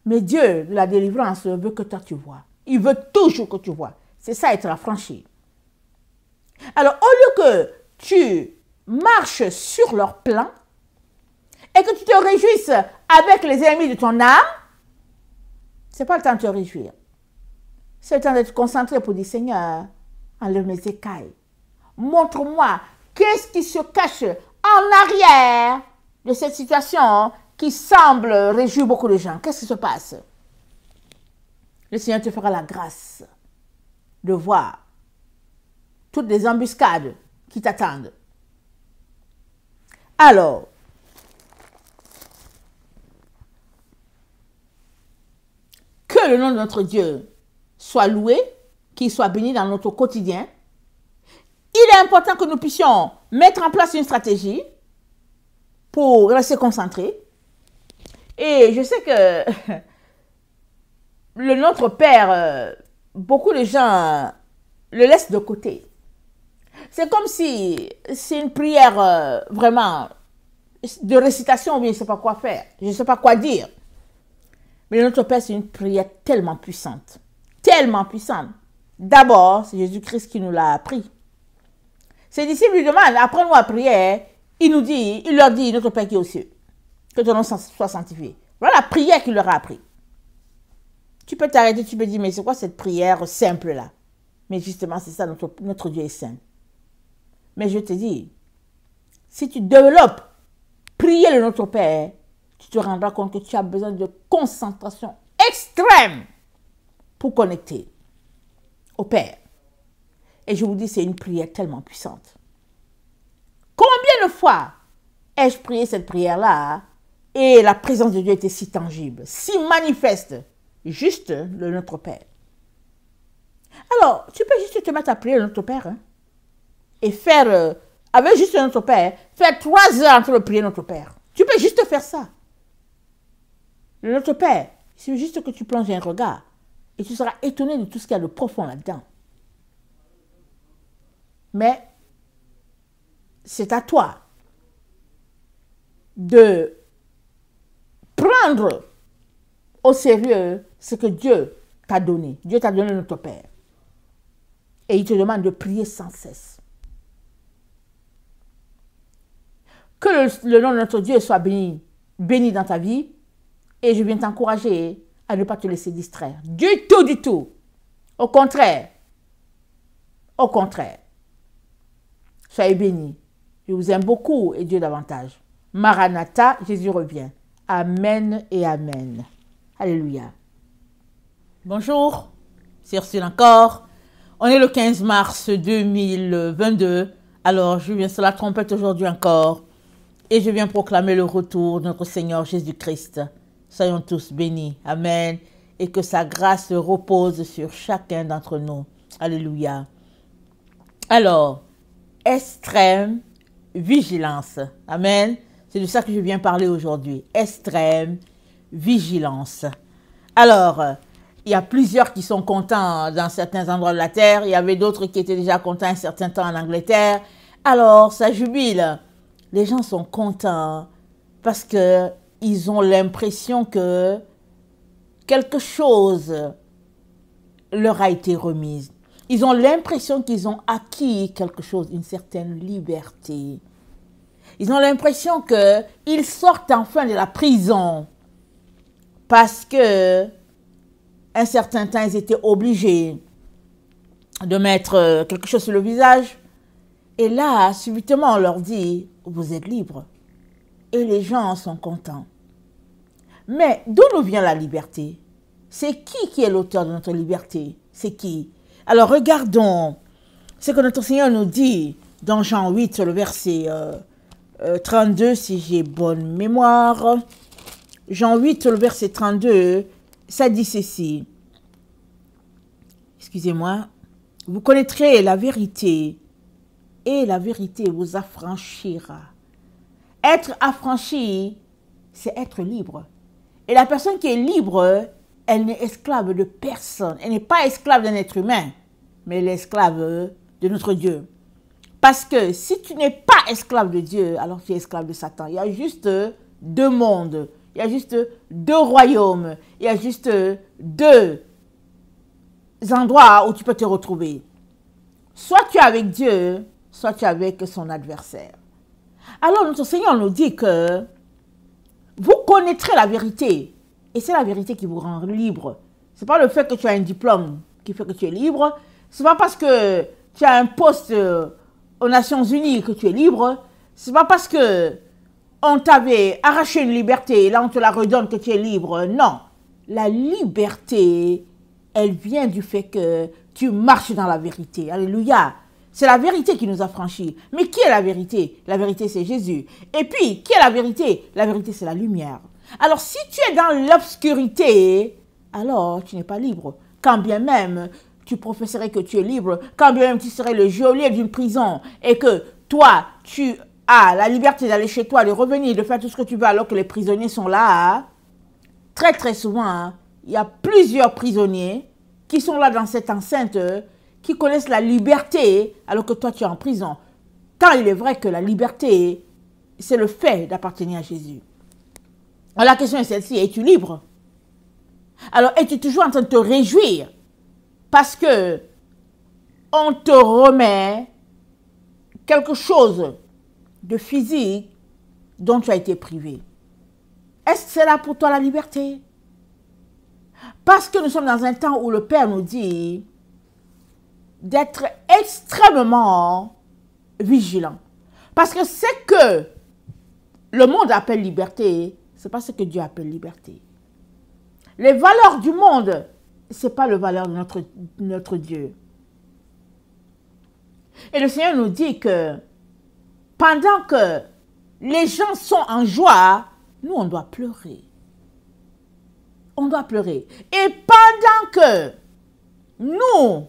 Mais Dieu, de la délivrance, veut que toi tu vois. Il veut toujours que tu vois. C'est ça être affranchi. Alors, au lieu que tu marches sur leur plan et que tu te réjouisses avec les ennemis de ton âme, ce n'est pas le temps de te réjouir. C'est le temps d'être concentré pour dire, Seigneur, enlève mes écailles. Montre-moi qu'est-ce qui se cache en arrière de cette situation qui semble réjouir beaucoup de gens. Qu'est-ce qui se passe? Le Seigneur te fera la grâce de voir toutes les embuscades qui t'attendent. Alors, que le nom de notre Dieu soit loué, qu'il soit béni dans notre quotidien. Il est important que nous puissions mettre en place une stratégie pour rester concentrés. Et je sais que notre Père, beaucoup de gens le laissent de côté. C'est comme si c'est une prière vraiment de récitation, mais je ne sais pas quoi faire, je ne sais pas quoi dire. Mais notre Père, c'est une prière tellement puissante. Tellement puissante. D'abord, c'est Jésus-Christ qui nous l'a appris. Ses disciples lui demandent, apprends-nous à prier. Il leur dit, notre Père qui est aux cieux, que ton nom soit sanctifié. Voilà la prière qu'il leur a appris. Tu peux t'arrêter, tu peux dire, mais c'est quoi cette prière simple là? Mais justement, c'est ça, notre Dieu est saint. Mais je te dis, si tu développes prier le Notre Père, tu te rendras compte que tu as besoin de concentration extrême pour connecter au Père. Et je vous dis, c'est une prière tellement puissante. Combien de fois ai-je prié cette prière-là et la présence de Dieu était si tangible, si manifeste, juste le Notre Père. Alors, tu peux juste te mettre à prier le Notre Père et faire avec juste notre Père, faire 3 heures en train de prier notre Père. Tu peux juste faire ça. Notre Père, c'est juste que tu plonges un regard et tu seras étonné de tout ce qu'il y a de profond là-dedans. Mais c'est à toi de prendre au sérieux ce que Dieu t'a donné. Dieu t'a donné notre Père. Et il te demande de prier sans cesse. Que le nom de notre Dieu soit béni, béni dans ta vie. Et je viens t'encourager à ne pas te laisser distraire. Du tout, du tout. Au contraire. Au contraire. Soyez bénis. Je vous aime beaucoup et Dieu davantage. Maranatha, Jésus revient. Amen et amen. Alléluia. Bonjour, c'est Ursule encore. On est le 15 mars 2022. Alors, je viens sur la trompette aujourd'hui encore. Et je viens proclamer le retour de notre Seigneur Jésus-Christ. Soyons tous bénis. Amen. Et que sa grâce repose sur chacun d'entre nous. Alléluia. Alors, extrême vigilance. Amen. C'est de ça que je viens parler aujourd'hui. Extrême vigilance. Alors, il y a plusieurs qui sont contents dans certains endroits de la terre. Il y avait d'autres qui étaient déjà contents un certain temps en Angleterre. Alors, ça jubile. Les gens sont contents parce qu'ils ont l'impression que quelque chose leur a été remise. Ils ont l'impression qu'ils ont acquis quelque chose, une certaine liberté. Ils ont l'impression qu'ils sortent enfin de la prison parce que un certain temps, ils étaient obligés de mettre quelque chose sur le visage. Et là, subitement, on leur dit, vous êtes libres. Et les gens sont contents. Mais d'où nous vient la liberté? C'est qui est l'auteur de notre liberté? C'est qui? Alors regardons ce que notre Seigneur nous dit dans Jean 8, le verset 32, si j'ai bonne mémoire. Jean 8, le verset 32, ça dit ceci. Excusez-moi. Vous connaîtrez la vérité et la vérité vous affranchira. Être affranchi, c'est être libre. Et la personne qui est libre, elle n'est esclave de personne. Elle n'est pas esclave d'un être humain, mais elle est esclave de notre Dieu. Parce que si tu n'es pas esclave de Dieu, alors tu es esclave de Satan. Il y a juste 2 mondes. Il y a juste 2 royaumes. Il y a juste 2 endroits où tu peux te retrouver. Soit tu es avec Dieu, soit tu es avec son adversaire. Alors notre Seigneur nous dit que vous connaîtrez la vérité. Et c'est la vérité qui vous rend libre. Ce n'est pas le fait que tu as un diplôme qui fait que tu es libre. Ce n'est pas parce que tu as un poste aux Nations Unies que tu es libre. Ce n'est pas parce que on t'avait arraché une liberté et là on te la redonne que tu es libre. Non. La liberté, elle vient du fait que tu marches dans la vérité. Alléluia. C'est la vérité qui nous a franchis. Mais qui est la vérité? La vérité, c'est Jésus. Et puis, qui est la vérité? La vérité, c'est la lumière. Alors, si tu es dans l'obscurité, alors tu n'es pas libre. Quand bien même tu professerais que tu es libre, quand bien même tu serais le geôlier d'une prison et que toi, tu as la liberté d'aller chez toi, de revenir, de faire tout ce que tu veux alors que les prisonniers sont là, très très souvent, il y a plusieurs prisonniers qui sont là dans cette enceinte, qui connaissent la liberté alors que toi tu es en prison. Quand il est vrai que la liberté, c'est le fait d'appartenir à Jésus. Alors la question est celle-ci, es-tu libre? Alors es-tu toujours en train de te réjouir parce que on te remet quelque chose de physique dont tu as été privé? Est-ce que c'est là pour toi la liberté? Parce que nous sommes dans un temps où le Père nous dit d'être extrêmement vigilant. Parce que ce que le monde appelle liberté, ce n'est pas ce que Dieu appelle liberté. Les valeurs du monde, ce n'est pas les valeurs de notre Dieu. Et le Seigneur nous dit que pendant que les gens sont en joie, nous, on doit pleurer. On doit pleurer. Et pendant que nous,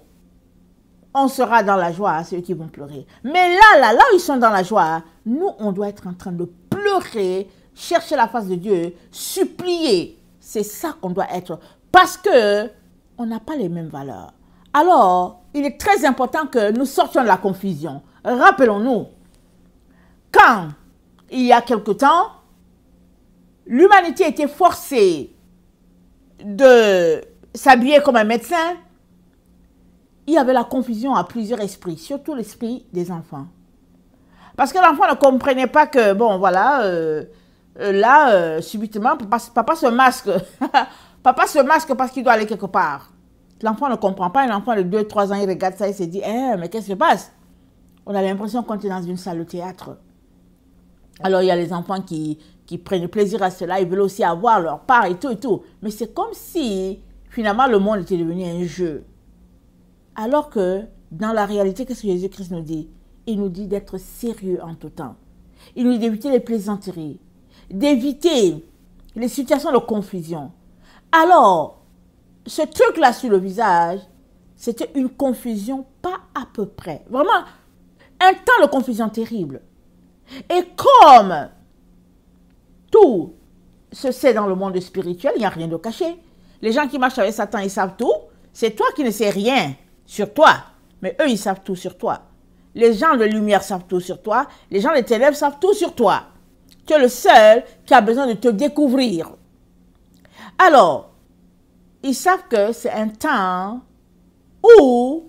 on sera dans la joie, ceux qui vont pleurer. Mais là où ils sont dans la joie, nous, on doit être en train de pleurer, chercher la face de Dieu, supplier. C'est ça qu'on doit être. Parce que on n'a pas les mêmes valeurs. Alors, il est très important que nous sortions de la confusion. Rappelons-nous, quand, il y a quelque temps, l'humanité était forcée de s'habiller comme un médecin, il y avait la confusion à plusieurs esprits, surtout l'esprit des enfants. Parce que l'enfant ne comprenait pas que, bon, voilà, subitement, papa se masque. Papa se masque parce qu'il doit aller quelque part. L'enfant ne comprend pas. Un enfant de 2-3 ans, il regarde ça et se dit, mais qu'est-ce qui se passe? On a l'impression qu'on est dans une salle de théâtre. Alors, il y a les enfants qui prennent plaisir à cela. Ils veulent aussi avoir leur part et tout et tout. Mais c'est comme si, finalement, le monde était devenu un jeu. Alors que, dans la réalité, qu'est-ce que Jésus-Christ nous dit? Il nous dit d'être sérieux en tout temps. Il nous dit d'éviter les plaisanteries, d'éviter les situations de confusion. Alors, ce truc-là sur le visage, c'était une confusion pas à peu près. Vraiment, un temps de confusion terrible. Et comme tout se sait dans le monde spirituel, il n'y a rien de caché. Les gens qui marchent avec Satan, ils savent tout. C'est toi qui ne sais rien sur toi. Mais eux, ils savent tout sur toi. Les gens de lumière savent tout sur toi. Les gens des ténèbres savent tout sur toi. Tu es le seul qui a besoin de te découvrir. Alors, ils savent que c'est un temps où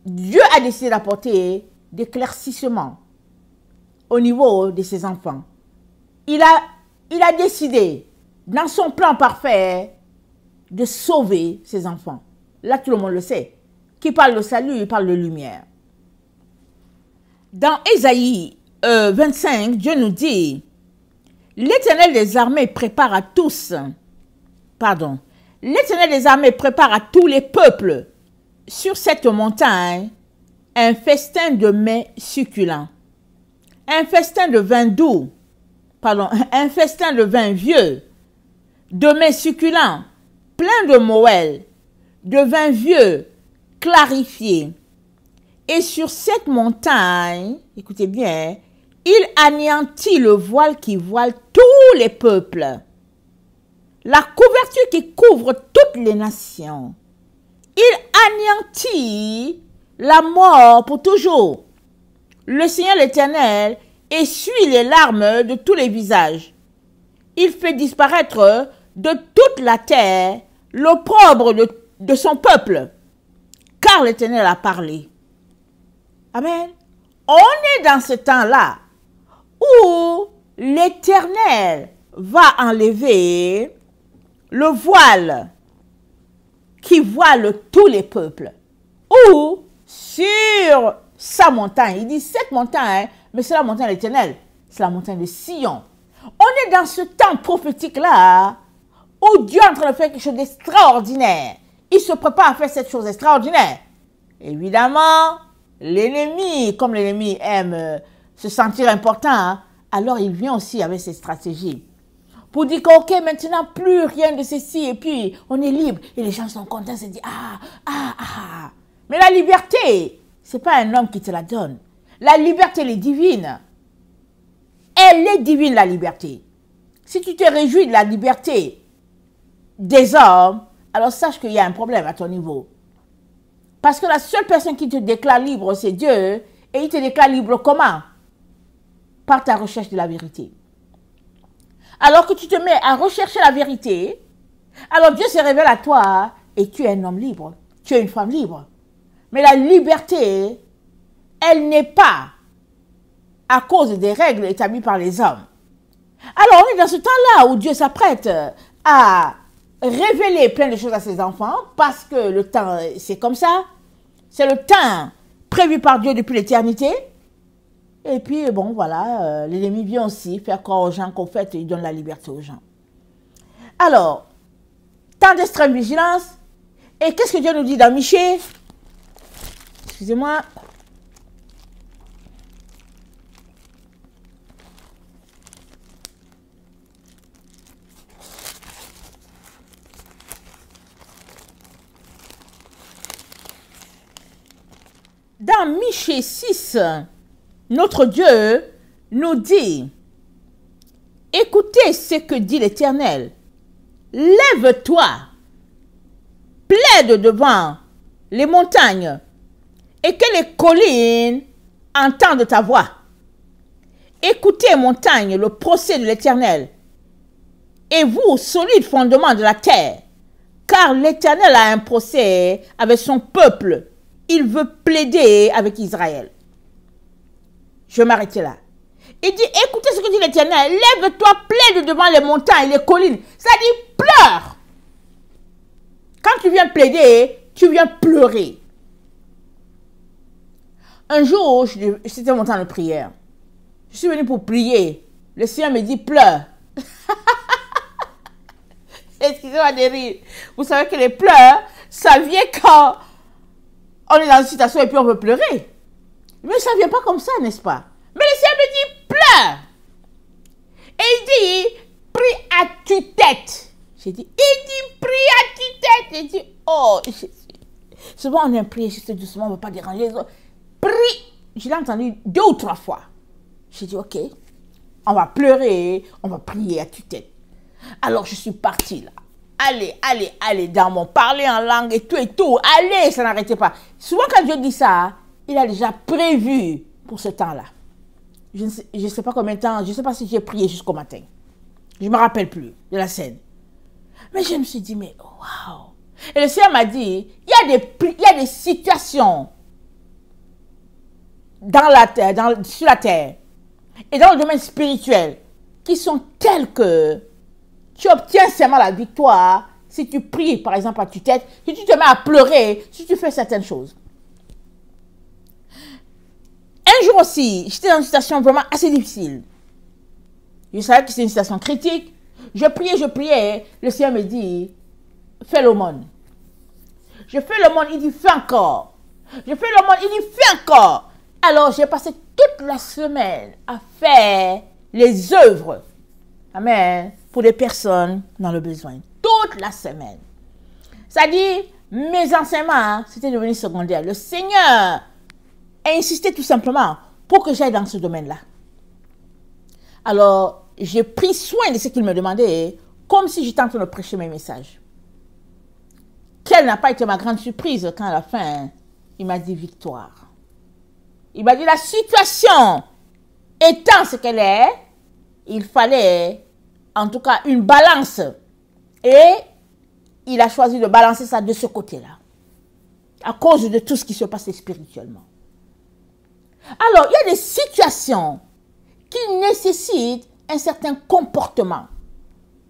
Dieu a décidé d'apporter d'éclaircissement au niveau de ses enfants. Il a décidé, dans son plan parfait, de sauver ses enfants. Là, tout le monde le sait. Qui parle de salut, il parle de lumière. Dans Ésaïe 25, Dieu nous dit, l'Éternel des armées prépare à tous, l'Éternel des armées prépare à tous les peuples sur cette montagne un festin de mets succulents, un festin de vin doux, un festin de vin vieux, de mets succulents, plein de moelle, de vin vieux, clarifié. Et sur cette montagne, écoutez bien, il anéantit le voile qui voile tous les peuples, la couverture qui couvre toutes les nations. Il anéantit la mort pour toujours. Le Seigneur l'Éternel essuie les larmes de tous les visages. Il fait disparaître de toute la terre l'opprobre de son peuple, car l'Éternel a parlé. Amen. On est dans ce temps-là où l'Éternel va enlever le voile qui voile tous les peuples. Ou sur sa montagne. Il dit cette montagne, mais c'est la montagne de l'Éternel. C'est la montagne de Sion. On est dans ce temps prophétique-là où Dieu est en train de faire quelque chose d'extraordinaire. Il se prépare à faire cette chose extraordinaire. Évidemment, l'ennemi, comme l'ennemi aime se sentir important, alors il vient aussi avec ses stratégies. Pour dire que, ok, maintenant, plus rien de ceci, et puis on est libre. Et les gens sont contents, se disent, ah. Mais la liberté, ce n'est pas un homme qui te la donne. La liberté, elle est divine. Elle est divine, la liberté. Si tu te réjouis de la liberté des hommes, alors sache qu'il y a un problème à ton niveau. Parce que la seule personne qui te déclare libre, c'est Dieu. Et il te déclare libre comment? Par ta recherche de la vérité. Alors que tu te mets à rechercher la vérité, alors Dieu se révèle à toi et tu es un homme libre. Tu es une femme libre. Mais la liberté, elle n'est pas à cause des règles établies par les hommes. Alors on est dans ce temps-là où Dieu s'apprête à révéler plein de choses à ses enfants parce que le temps, c'est comme ça. C'est le temps prévu par Dieu depuis l'éternité. Et puis, bon, voilà, l'ennemi vient aussi faire croire aux gens qu'en fait, il donne la liberté aux gens. Alors, temps d'extrême vigilance. Et qu'est-ce que Dieu nous dit dans Michée? Excusez-moi. dans Michée 6, notre Dieu nous dit, écoutez ce que dit l'Éternel, lève-toi, plaide devant les montagnes et que les collines entendent ta voix. Écoutez, montagne, le procès de l'Éternel, et vous, solides fondements de la terre, car l'Éternel a un procès avec son peuple. Il veut plaider avec Israël. Je vais m'arrêter là. Il dit, écoutez ce que dit l'Éternel, lève-toi, plaide devant les montagnes, les collines. Ça dit, pleure. Quand tu viens plaider, tu viens pleurer. Un jour, c'était mon temps de prière. Je suis venue pour prier. Le Seigneur me dit, pleure. Excusez-moi de rire. Vous savez que les pleurs, ça vient quand on est dans une situation et puis on veut pleurer. Mais ça ne vient pas comme ça, n'est-ce pas? Mais le Seigneur me dit, pleure. Et il dit, prie à tue-tête. J'ai dit, il dit, prie à tue-tête. J'ai dit, oh, souvent on aime prier juste doucement, on ne veut pas déranger les autres. Prie. Je l'ai entendu 2 ou 3 fois. J'ai dit, ok, on va pleurer, on va prier à tue-tête. Alors je suis partie là. Allez, dans mon parler en langue et tout. Allez, ça n'arrêtait pas. Souvent quand Dieu dit ça, il a déjà prévu pour ce temps-là. Je ne sais pas combien de temps, je ne sais pas si j'ai prié jusqu'au matin. Je ne me rappelle plus de la scène. Mais je me suis dit, mais waouh. Et le Seigneur m'a dit, il y a des situations dans la terre, sur la terre et dans le domaine spirituel qui sont telles que tu obtiens seulement la victoire si tu pries, par exemple, à tue-tête, si tu te mets à pleurer, si tu fais certaines choses. Un jour aussi, j'étais dans une situation vraiment assez difficile. Je savais que c'était une situation critique. Je priais. Le Seigneur me dit, fais l'aumône. Je fais l'aumône, il dit, fais encore. Je fais l'aumône, il dit, fais encore. Alors, j'ai passé toute la semaine à faire les œuvres. Amen. Pour des personnes dans le besoin. Toute la semaine. C'est-à-dire, mes enseignements, c'était devenu secondaire. Le Seigneur a insisté tout simplement pour que j'aille dans ce domaine-là. Alors, j'ai pris soin de ce qu'il me demandait, comme si j'étais en train de prêcher mes messages. Quelle n'a pas été ma grande surprise quand à la fin, il m'a dit victoire. Il m'a dit la situation étant ce qu'elle est, il fallait en tout cas une balance. Et il a choisi de balancer ça de ce côté-là. À cause de tout ce qui se passait spirituellement. Alors, il y a des situations qui nécessitent un certain comportement.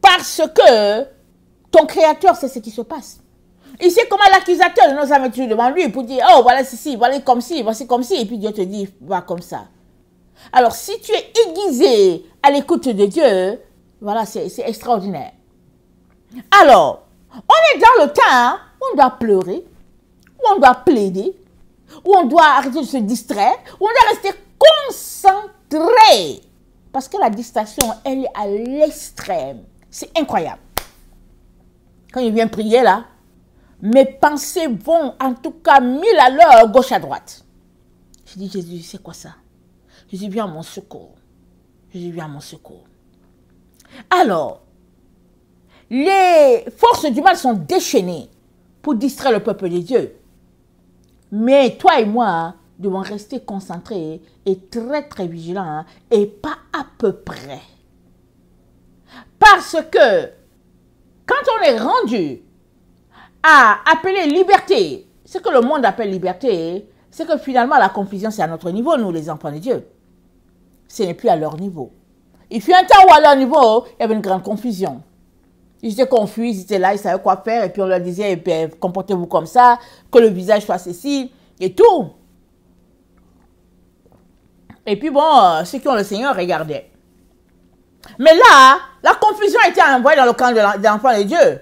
Parce que ton Créateur sait ce qui se passe. Il sait comment l'accusateur de nos âmes est devant lui pour dire, oh, voilà ceci, voilà comme ci, voici comme ci. Et puis Dieu te dit, va comme ça. Alors, si tu es aiguisé à l'écoute de Dieu, voilà, c'est extraordinaire. Alors, on est dans le temps où on doit pleurer, où on doit plaider, où on doit arrêter de se distraire, où on doit rester concentré. Parce que la distraction, elle est à l'extrême. C'est incroyable. Quand il vient prier là, mes pensées vont en tout cas 1000 à l'heure, gauche à droite. Je dis, Jésus, c'est quoi ça? Jésus, viens à mon secours. Jésus, viens à mon secours. Alors, les forces du mal sont déchaînées pour distraire le peuple de Dieu. Mais toi et moi devons rester concentrés et très très vigilants et pas à peu près. Parce que quand on est rendu à appeler liberté, ce que le monde appelle liberté, c'est que finalement la confusion c'est à notre niveau, nous les enfants de Dieu. Ce n'est plus à leur niveau. Il fut un temps où à leur niveau, il y avait une grande confusion. Ils étaient confus, ils étaient là, ils savaient quoi faire, et puis on leur disait, eh comportez-vous comme ça, que le visage soit ceci, et tout. Et puis bon, ceux qui ont le Seigneur regardaient. Mais là, la confusion a été envoyée dans le camp de l'enfant de Dieu.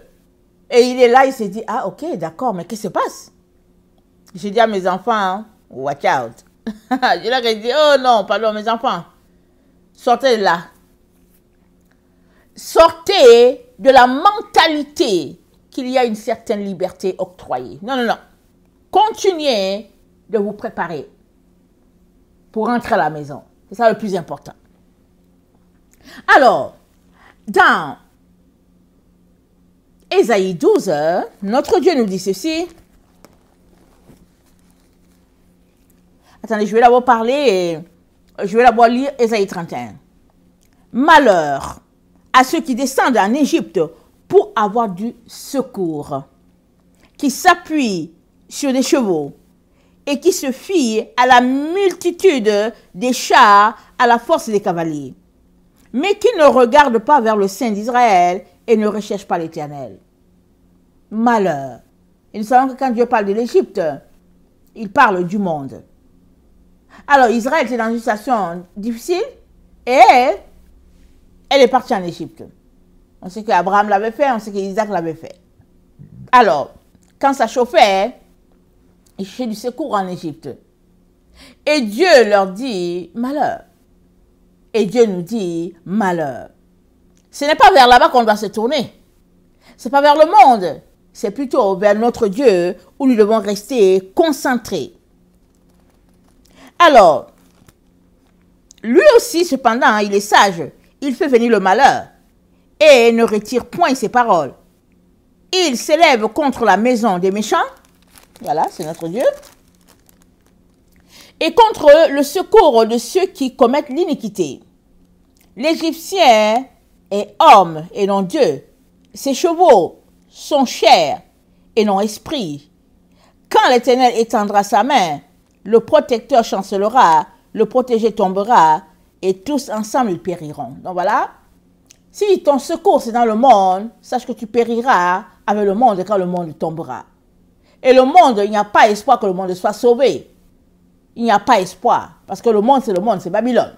Et il est là, il s'est dit, ah ok, d'accord, mais qu'est-ce qui se passe? J'ai dit à mes enfants, watch out. Je leur ai dit, oh non, pardon, mes enfants, sortez de là. Sortez de la mentalité qu'il y a une certaine liberté octroyée. Non, non, non. Continuez de vous préparer pour rentrer à la maison. C'est ça le plus important. Alors, dans Ésaïe 12, notre Dieu nous dit ceci. Attendez, je vais d'abord je vais d'abord lire Ésaïe 31. Malheur à ceux qui descendent en Égypte pour avoir du secours, qui s'appuient sur des chevaux et qui se fient à la multitude des chars, à la force des cavaliers, mais qui ne regardent pas vers le Saint d'Israël et ne recherchent pas l'Éternel. Malheur. Et nous savons que quand Dieu parle de l'Égypte, il parle du monde. Alors Israël était dans une situation difficile et elle est partie en Égypte. On sait qu'Abraham l'avait fait, on sait qu'Isaac l'avait fait. Alors, quand ça chauffait, ils cherchaient du secours en Égypte. Et Dieu leur dit malheur. Et Dieu nous dit malheur. Ce n'est pas vers là-bas qu'on doit se tourner. Ce n'est pas vers le monde. C'est plutôt vers notre Dieu où nous devons rester concentrés. Alors, lui aussi, cependant, il est sage. Il fait venir le malheur et ne retire point ses paroles. Il s'élève contre la maison des méchants. Voilà, c'est notre Dieu. Et contre le secours de ceux qui commettent l'iniquité. L'Égyptien est homme et non Dieu. Ses chevaux sont chair et non esprit. Quand l'Éternel étendra sa main, le protecteur chancelera, le protégé tombera, et tous ensemble ils périront. Donc voilà, si ton secours c'est dans le monde, sache que tu périras avec le monde quand le monde tombera. Et le monde, il n'y a pas espoir que le monde soit sauvé. Il n'y a pas espoir, parce que le monde, c'est Babylone.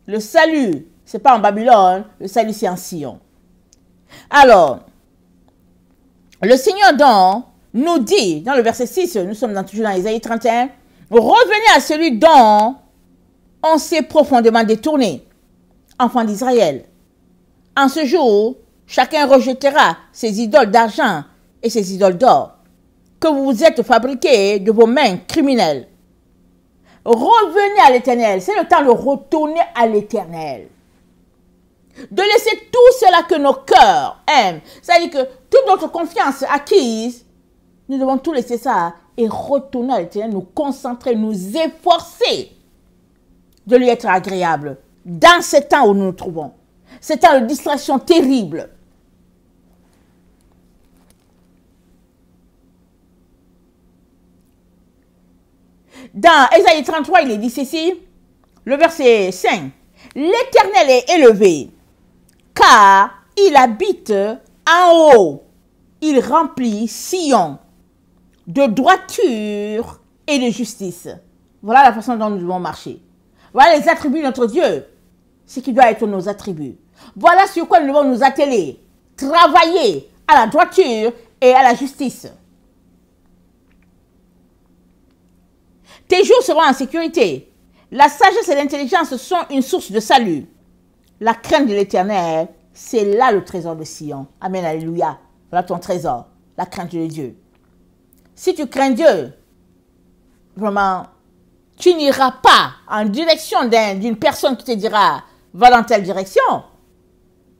Le salut, c'est pas en Babylone, le salut c'est en Sion. Alors, le Seigneur donc nous dit, dans le verset 6, nous sommes toujours dans Ésaïe 31, revenez à celui dont on s'est profondément détourné, enfants d'Israël. En ce jour, chacun rejettera ses idoles d'argent et ses idoles d'or, que vous vous êtes fabriqués de vos mains criminelles. Revenez à l'Éternel, c'est le temps de retourner à l'Éternel. De laisser tout cela que nos cœurs aiment, c'est-à-dire que toute notre confiance acquise, nous devons tout laisser ça et retourner à l'Éternel, nous concentrer, nous efforcer de lui être agréable dans ce temps où nous nous trouvons. C'est temps de distraction terrible. Dans Ésaïe 33, il est dit ceci, le verset 5. L'Éternel est élevé, car il habite en haut. Il remplit Sion de droiture et de justice. Voilà la façon dont nous devons marcher. Voilà les attributs de notre Dieu, ce qui doit être nos attributs. Voilà sur quoi nous devons nous atteler, travailler à la droiture et à la justice. Tes jours seront en sécurité. La sagesse et l'intelligence sont une source de salut. La crainte de l'Éternel, c'est là le trésor de Sion. Amen, alléluia. Voilà ton trésor, la crainte de Dieu. Si tu crains Dieu, vraiment, tu n'iras pas en direction d'une personne qui te dira, va dans telle direction.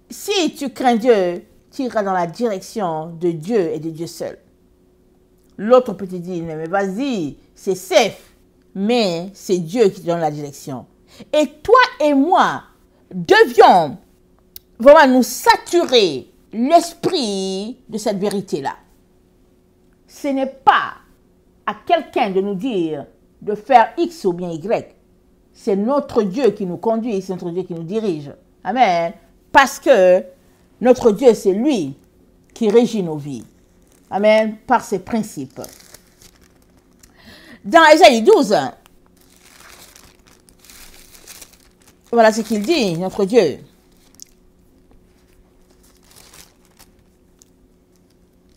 Si tu crains Dieu, tu iras dans la direction de Dieu et de Dieu seul. L'autre peut te dire, mais vas-y, c'est safe. Mais c'est Dieu qui te donne la direction. Et toi et moi devions vraiment nous saturer l'esprit de cette vérité-là. Ce n'est pas à quelqu'un de nous dire de faire X ou bien Y. C'est notre Dieu qui nous conduit, c'est notre Dieu qui nous dirige. Amen. Parce que notre Dieu, c'est lui qui régit nos vies. Amen. Par ses principes. Dans Ésaïe 12, voilà ce qu'il dit, notre Dieu.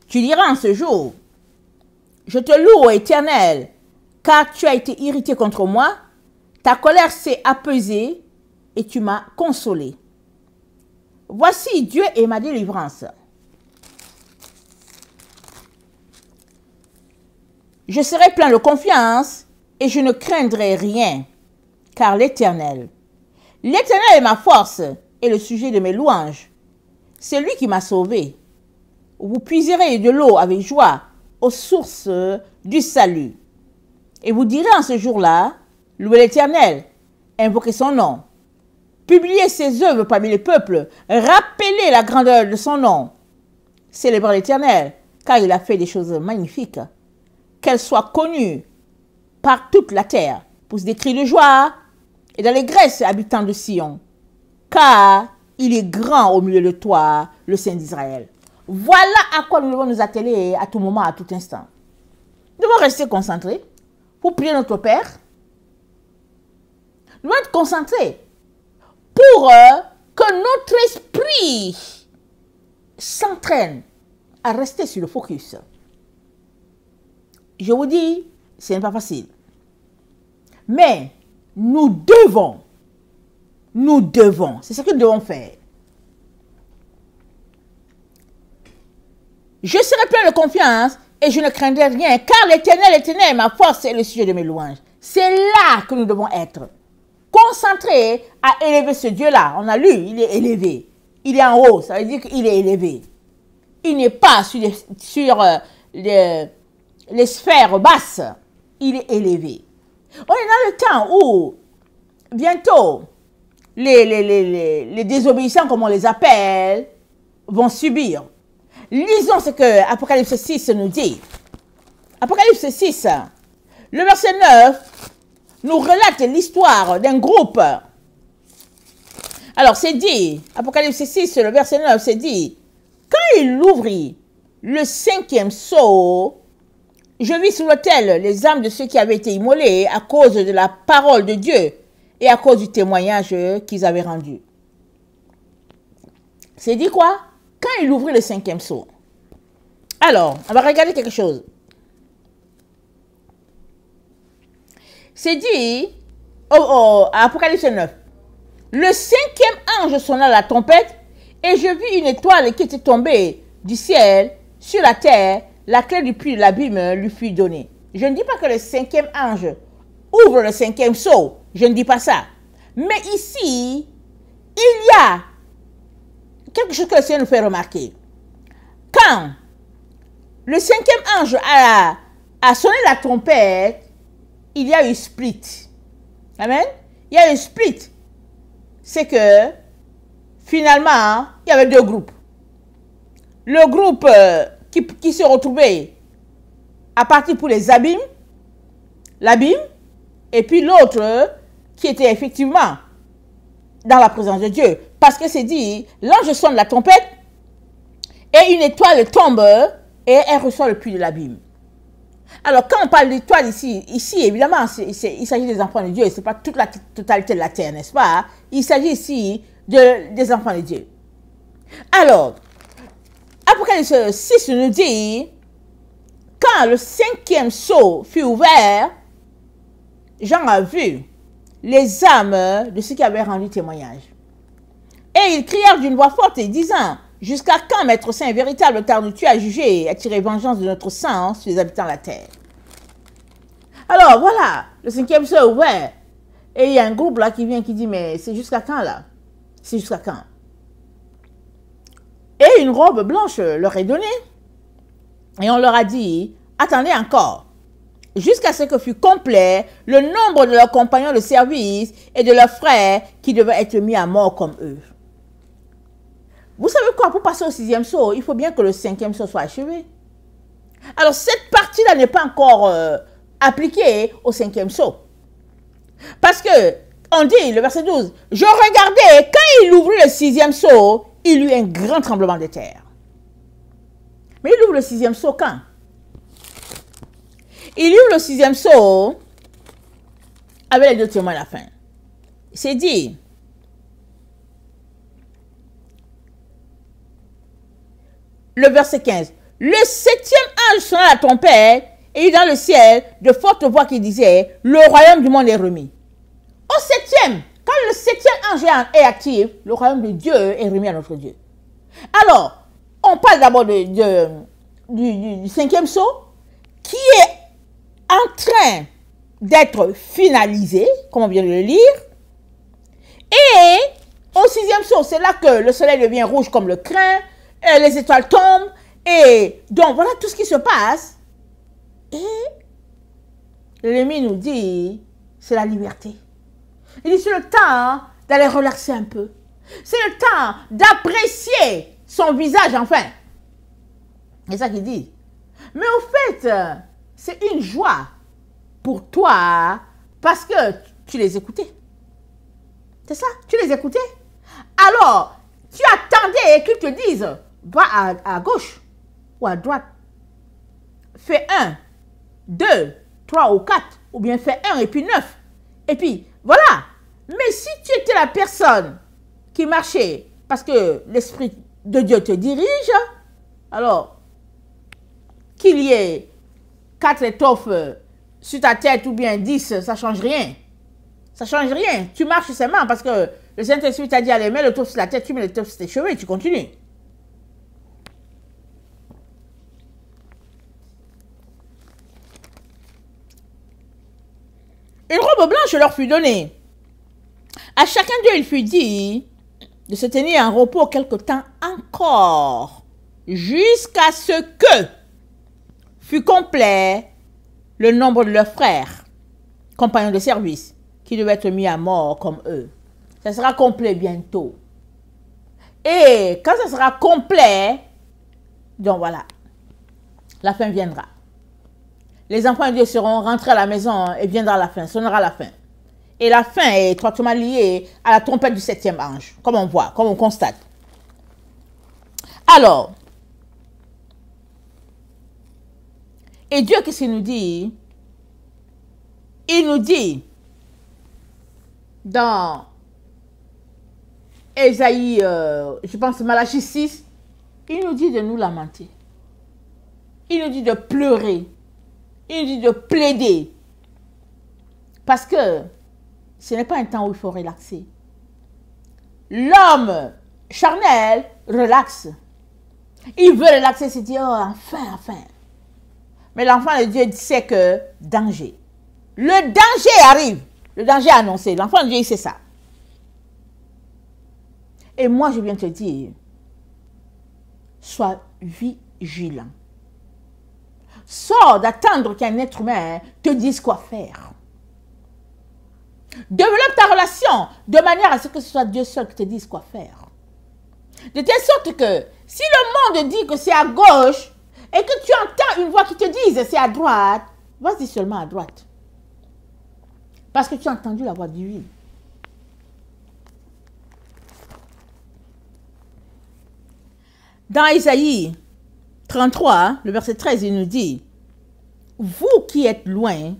Tu diras en ce jour, je te loue, Éternel, car tu as été irrité contre moi, ta colère s'est apaisée et tu m'as consolé. Voici Dieu est ma délivrance. Je serai plein de confiance et je ne craindrai rien, car l'Éternel est ma force et le sujet de mes louanges. C'est lui qui m'a sauvé. Vous puiserez de l'eau avec joie aux sources du salut. Et vous direz en ce jour-là, louez l'Éternel, invoquez son nom, publiez ses œuvres parmi les peuples, rappelez la grandeur de son nom. Célébrez l'Éternel, car il a fait des choses magnifiques. Qu'elles soient connues par toute la terre. Pousse des cris de joie et d'allégresse, habitants de Sion, car il est grand au milieu de toi, le Saint d'Israël. Voilà à quoi nous devons nous atteler à tout moment, à tout instant. Nous devons rester concentrés pour prier notre Père. Nous devons être concentrés pour que notre esprit s'entraîne à rester sur le focus. Je vous dis, ce n'est pas facile. Mais nous devons, c'est ce que nous devons faire. Je serai plein de confiance et je ne craindrai rien, car l'Éternel est ma force et le sujet de mes louanges. C'est là que nous devons être. Concentrés à élever ce Dieu-là. On a lu, il est élevé. Il est en haut, ça veut dire qu'il est élevé. Il n'est pas sur les sphères basses. Il est élevé. On est dans le temps où, bientôt, les désobéissants, comme on les appelle, vont subir. Lisons ce que Apocalypse 6 nous dit. Apocalypse 6, le verset 9, nous relate l'histoire d'un groupe. Alors, c'est dit, Apocalypse 6, le verset 9, c'est dit, quand il ouvrit le 5e sceau, je vis sur l'autel les âmes de ceux qui avaient été immolés à cause de la parole de Dieu et à cause du témoignage qu'ils avaient rendu. C'est dit quoi? Quand il ouvrit le 5e sceau. Alors, on va regarder quelque chose. C'est dit, à Apocalypse 9, le 5e ange sonna la trompette et je vis une étoile qui était tombée du ciel sur la terre. La clé du puits de l'abîme lui fut donnée. Je ne dis pas que le 5e ange ouvre le 5e sceau. Je ne dis pas ça. Mais ici, il y a quelque chose que le Seigneur nous fait remarquer. Quand le 5e ange a sonné la trompette, il y a eu split. Amen. Il y a eu split. C'est que, finalement, il y avait deux groupes. Le groupe qui se retrouvait à partir pour les abîmes, l'abîme, et puis l'autre qui était effectivement dans la présence de Dieu. Parce que c'est dit, l'ange sonne la trompette et une étoile tombe et elle reçoit le puits de l'abîme. Alors, quand on parle d'étoiles ici évidemment, il s'agit des enfants de Dieu. Ce n'est pas toute la totalité de la terre, n'est-ce pas? Il s'agit ici des enfants de Dieu. Alors, Apocalypse 6 nous dit, quand le 5e sceau fut ouvert, Jean a vu les âmes de ceux qui avaient rendu témoignage. Et ils crièrent d'une voix forte et disant, jusqu'à quand, Maître Saint, véritable tardes-tu à juger et à tirer vengeance de notre sang sur les habitants de la terre? Alors voilà, le 5e sceau est ouvert. Et il y a un groupe là qui vient qui dit, mais c'est jusqu'à quand là? C'est jusqu'à quand? Et une robe blanche leur est donnée. Et on leur a dit, attendez encore, jusqu'à ce que fût complet le nombre de leurs compagnons de service et de leurs frères qui devaient être mis à mort comme eux. Vous savez quoi, pour passer au 6e sceau, il faut bien que le 5e sceau soit achevé. Alors cette partie-là n'est pas encore appliquée au 5e sceau. Parce que, on dit, le verset 12, je regardais, quand il ouvrit le 6e sceau, il y eut un grand tremblement de terre. Mais il ouvre le 6e sceau quand? Il ouvre le 6e sceau avec les deux témoins à la fin. C'est dit, le verset 15, le 7e ange sonna la trompette et il y eut dans le ciel de fortes voix qui disaient, le royaume du monde est remis. Au 7e, quand le 7e ange est actif, le royaume de Dieu est remis à notre Dieu. Alors, on parle d'abord du 5e sceau, qui est en train d'être finalisé, comme on vient de le lire. Et au sixième jour, c'est là que le soleil devient rouge comme le crin, et les étoiles tombent, et donc voilà tout ce qui se passe. Et l'ennemi nous dit, c'est la liberté. Il dit, c'est le temps d'aller relaxer un peu. C'est le temps d'apprécier son visage enfin. C'est ça qu'il dit. Mais au fait, c'est une joie pour toi parce que tu les écoutais. C'est ça, tu les écoutais. Alors, tu attendais qu'ils te disent, va à gauche ou à droite. Fais 1, 2, 3 ou 4, ou bien fais 1 et puis 9. Et puis, voilà. Mais si tu étais la personne qui marchait parce que l'Esprit de Dieu te dirige, alors, qu'il y ait 4 étoffes sur ta tête ou bien 10, ça ne change rien. Ça ne change rien. Tu marches seulement parce que le Saint-Esprit t'a dit, allez, mets l'étoffe sur la tête, tu mets l'étoffe sur tes cheveux et tu continues. Une robe blanche leur fut donnée. À chacun d'eux, il fut dit de se tenir en repos quelque temps encore, jusqu'à ce que fût complet le nombre de leurs frères, compagnons de service, qui devaient être mis à mort comme eux. Ça sera complet bientôt. Et quand ça sera complet, donc voilà, la fin viendra. Les enfants de Dieu seront rentrés à la maison et viendra la fin, sonnera la fin. Et la fin est étroitement liée à la trompette du 7e ange, comme on voit, comme on constate. Alors, et Dieu, qu'est-ce qu'il nous dit? Il nous dit, dans Ésaïe, je pense Malachie 6, il nous dit de nous lamenter. Il nous dit de pleurer. Il nous dit de plaider. Parce que ce n'est pas un temps où il faut relaxer. L'homme charnel relaxe. Il veut relaxer, se dire, oh, enfin. Mais l'enfant de Dieu sait que danger. Le danger arrive. Le danger est annoncé. L'enfant de Dieu, il sait ça. Et moi, je viens te dire, sois vigilant. Sors d'attendre qu'un être humain te dise quoi faire. Développe ta relation de manière à ce que ce soit Dieu seul qui te dise quoi faire. De telle sorte que si le monde dit que c'est à gauche et que tu entends une voix qui te dise c'est à droite, vas-y seulement à droite. Parce que tu as entendu la voix divine. Dans Ésaïe 33, le verset 13, il nous dit, « Vous qui êtes loin,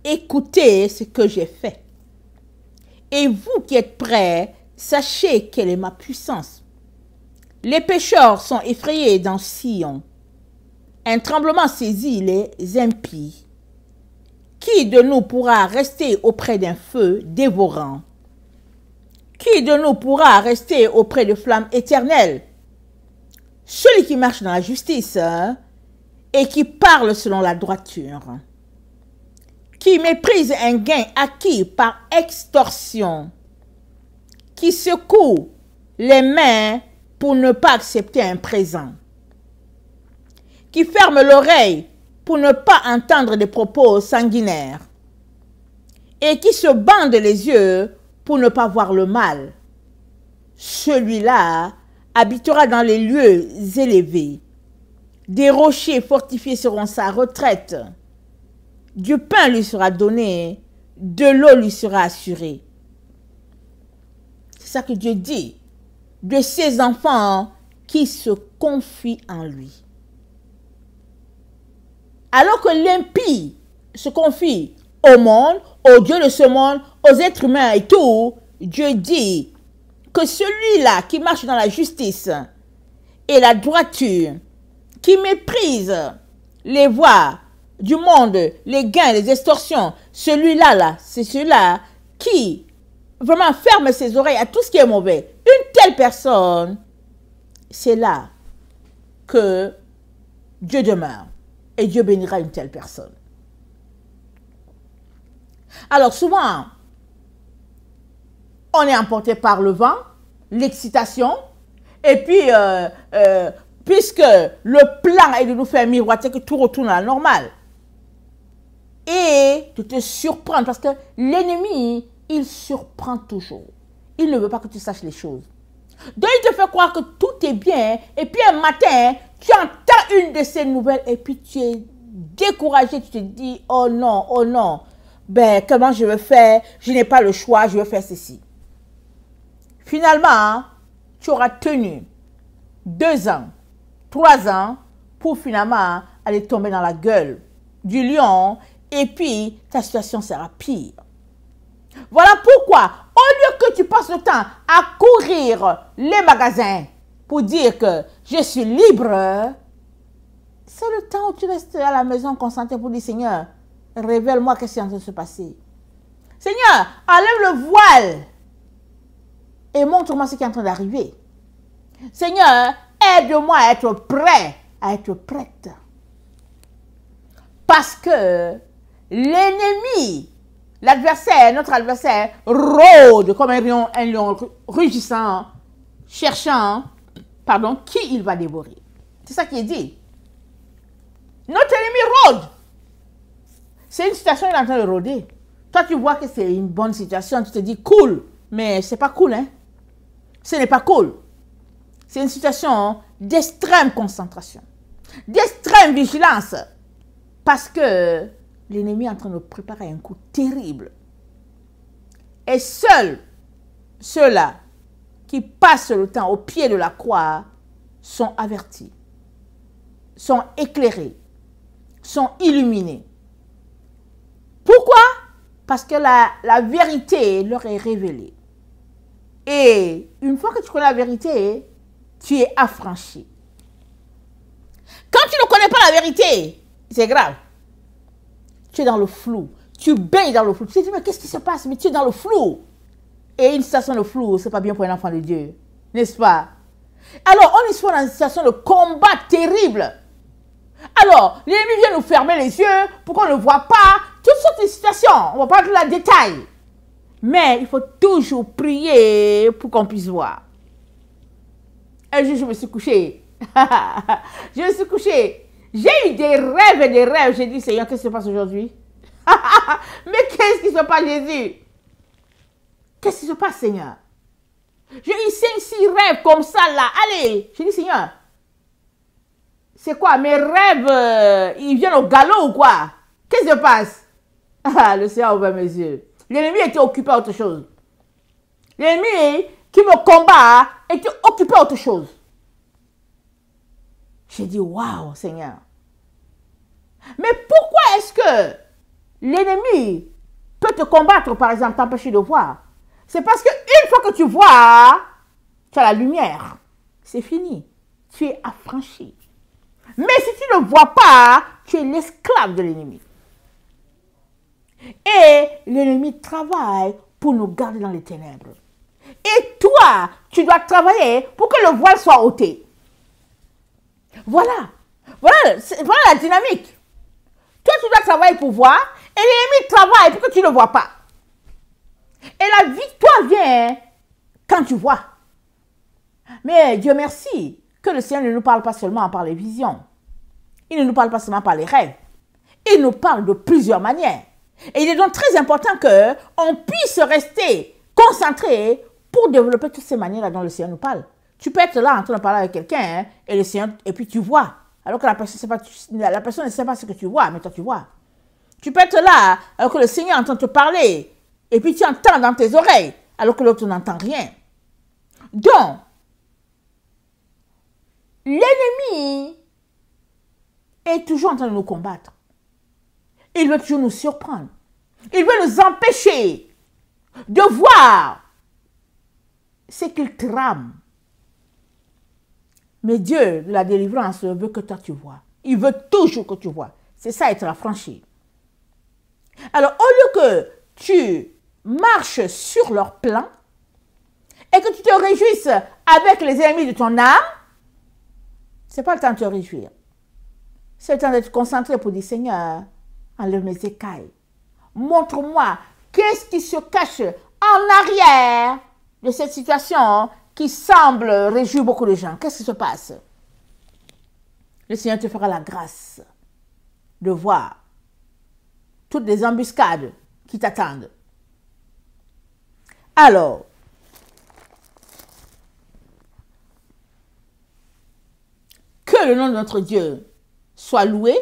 écoutez ce que j'ai fait. Et vous qui êtes près, sachez quelle est ma puissance. Les pécheurs sont effrayés dans Sion. Un tremblement saisit les impies. Qui de nous pourra rester auprès d'un feu dévorant? Qui de nous pourra rester auprès de flammes éternelles? Celui qui marche dans la justice et qui parle selon la droiture, qui méprise un gain acquis par extorsion, qui secoue les mains pour ne pas accepter un présent, qui ferme l'oreille pour ne pas entendre des propos sanguinaires, et qui se bande les yeux pour ne pas voir le mal. Celui-là habitera dans les lieux élevés. Des rochers fortifiés seront sa retraite. Du pain lui sera donné, de l'eau lui sera assurée. C'est ça que Dieu dit de ses enfants qui se confient en lui. Alors que l'impie se confie au monde, au Dieu de ce monde, aux êtres humains et tout, Dieu dit que celui-là qui marche dans la justice et la droiture, qui méprise les voies du monde, les gains, les extorsions, celui-là, c'est celui-là qui vraiment ferme ses oreilles à tout ce qui est mauvais. Une telle personne, c'est là que Dieu demeure et Dieu bénira une telle personne. Alors souvent, on est emporté par le vent, l'excitation, et puis, puisque le plan est de nous faire miroiter que tout retourne à la normale, et de te surprendre, parce que l'ennemi, il surprend toujours. Il ne veut pas que tu saches les choses. Donc, il te fait croire que tout est bien, et puis un matin, tu entends une de ces nouvelles, et puis tu es découragé, tu te dis, oh non, ben, comment je vais faire? Je n'ai pas le choix, je vais faire ceci. Finalement, tu auras tenu 2 ans, 3 ans, pour finalement aller tomber dans la gueule du lion, et puis ta situation sera pire. Voilà pourquoi, au lieu que tu passes le temps à courir les magasins pour dire que je suis libre, c'est le temps où tu restes à la maison concentré pour dire, Seigneur, révèle-moi qu'est-ce qui est en train de se passer. Seigneur, enlève le voile et montre-moi ce qui est en train d'arriver. Seigneur, aide-moi à être prêt, à être prête. Parce que l'ennemi, l'adversaire, notre adversaire, rôde comme un lion rugissant, cherchant, qui il va dévorer. C'est ça qui est dit. Notre ennemi rôde. C'est une situation, il est en train de rôder. Toi, tu vois que c'est une bonne situation, tu te dis cool, mais c'est pas cool, hein. Ce n'est pas cool. C'est une situation d'extrême concentration, d'extrême vigilance, parce que l'ennemi est en train de préparer un coup terrible. Et seuls ceux-là qui passent le temps au pied de la croix sont avertis, sont éclairés, sont illuminés. Pourquoi? Parce que la vérité leur est révélée. Et une fois que tu connais la vérité, tu es affranchi. Quand tu ne connais pas la vérité, c'est grave. Tu es dans le flou. Tu baignes dans le flou. Tu te dis, mais qu'est-ce qui se passe? Mais tu es dans le flou. Et une situation de flou, ce n'est pas bien pour un enfant de Dieu. N'est-ce pas? Alors, on est souvent dans une situation de combat terrible. Alors, l'ennemi vient nous fermer les yeux pour qu'on ne voit pas toutes sortes de situations. On ne va pas tout la détail. Mais il faut toujours prier pour qu'on puisse voir. Un jour, je me suis couchée. Je me suis couchée. J'ai eu des rêves et des rêves. J'ai dit, Seigneur, qu'est-ce qui se passe aujourd'hui? Mais qu'est-ce qui se passe, Jésus? Qu'est-ce qui se passe, Seigneur? J'ai eu 5-6 rêves comme ça, là. Allez, j'ai dit, Seigneur, c'est quoi? Mes rêves, ils viennent au galop ou quoi? Qu'est-ce qui se passe? Le Seigneur a ouvert mes yeux. L'ennemi était occupé à autre chose. L'ennemi qui me combat était occupé à autre chose. J'ai dit, waouh, Seigneur. Mais pourquoi est-ce que l'ennemi peut te combattre, par exemple, t'empêcher de voir? C'est parce qu'une fois que tu vois, tu as la lumière. C'est fini. Tu es affranchi. Mais si tu ne vois pas, tu es l'esclave de l'ennemi. Et l'ennemi travaille pour nous garder dans les ténèbres. Et toi, tu dois travailler pour que le voile soit ôté. Voilà. Voilà la dynamique. Toi, tu dois travailler pour voir, et l'ennemi travaille pour que tu ne vois pas. Et la victoire vient quand tu vois. Mais Dieu merci que le Seigneur ne nous parle pas seulement par les visions. Il ne nous parle pas seulement par les rêves. Il nous parle de plusieurs manières. Et il est donc très important qu'on puisse rester concentré pour développer toutes ces manières-là dont le Seigneur nous parle. Tu peux être là en train de parler avec quelqu'un, hein, et puis tu vois. Alors que la personne ne sait pas ce que tu vois, mais toi tu vois. Tu peux être là alors que le Seigneur est en train de te parler, et puis tu entends dans tes oreilles, alors que l'autre n'entend rien. Donc, l'ennemi est toujours en train de nous combattre. Il veut toujours nous surprendre. Il veut nous empêcher de voir ce qu'il trame. Mais Dieu, de la délivrance, veut que toi tu vois. Il veut toujours que tu vois. C'est ça, être affranchi. Alors, au lieu que tu marches sur leur plan et que tu te réjouisses avec les ennemis de ton âme, ce n'est pas le temps de te réjouir. C'est le temps d'être concentré pour dire, Seigneur, enlève mes écailles. montre-moi qu'est-ce qui se cache en arrière de cette situation qui semble réjouir beaucoup de gens. Qu'est-ce qui se passe? Le Seigneur te fera la grâce de voir toutes les embuscades qui t'attendent. Alors, que le nom de notre Dieu soit loué,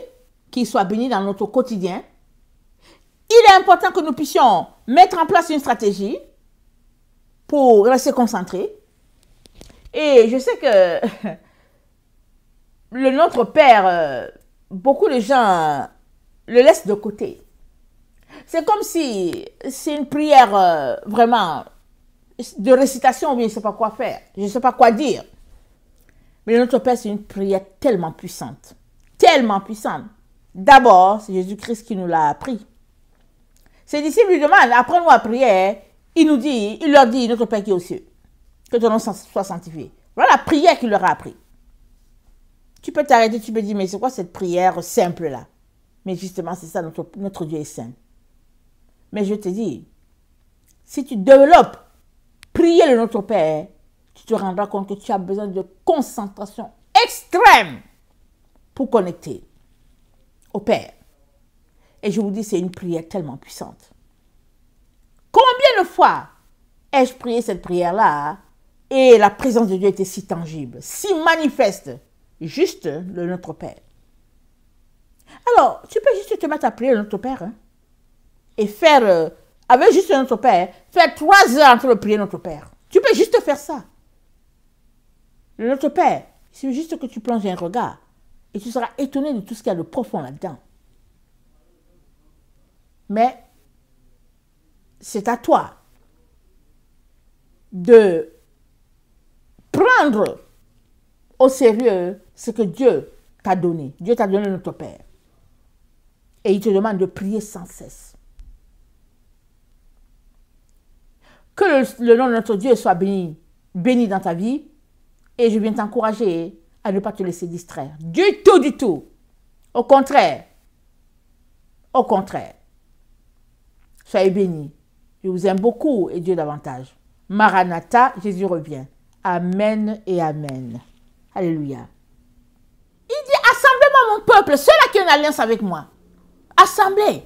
qu'il soit béni dans notre quotidien. Il est important que nous puissions mettre en place une stratégie pour rester concentrés. Et je sais que le Notre Père, beaucoup de gens le laissent de côté. C'est comme si c'est une prière vraiment de récitation, ou bien je ne sais pas quoi faire, je ne sais pas quoi dire. Mais le Notre Père, c'est une prière tellement puissante. Tellement puissante. D'abord, c'est Jésus-Christ qui nous l'a appris. Ses disciples lui demandent, apprends-nous à prier. Il leur dit, Notre Père qui est aux cieux, que ton nom soit sanctifié. Voilà la prière qu'il leur a appris. Tu peux t'arrêter, tu peux dire, mais c'est quoi cette prière simple là? Mais justement, c'est ça, notre Dieu est saint. Mais je te dis, si tu développes prier le Notre Père, tu te rendras compte que tu as besoin de concentration extrême pour connecter au Père. Et je vous dis, c'est une prière tellement puissante. Combien de fois ai-je prié cette prière-là et la présence de Dieu était si tangible, si manifeste, juste le Notre Père. Alors, tu peux juste te mettre à prier le Notre Père hein, et faire, avec juste le Notre Père, faire 3 heures en train de prier Notre Père. Tu peux juste faire ça. Le Notre Père, c'est juste que tu plonges un regard et tu seras étonné de tout ce qu'il y a de profond là-dedans. Mais c'est à toi de prendre au sérieux ce que Dieu t'a donné. Dieu t'a donné Notre Père. Et il te demande de prier sans cesse. Que le nom de notre Dieu soit béni, béni dans ta vie. Et je viens t'encourager à ne pas te laisser distraire. Du tout, du tout. Au contraire. Au contraire. Soyez bénis. Je vous aime beaucoup et Dieu davantage. Maranatha, Jésus revient. Amen et amen. Alléluia. Il dit, assemblez-moi mon peuple, ceux-là qui ont une alliance avec moi. Assemblez.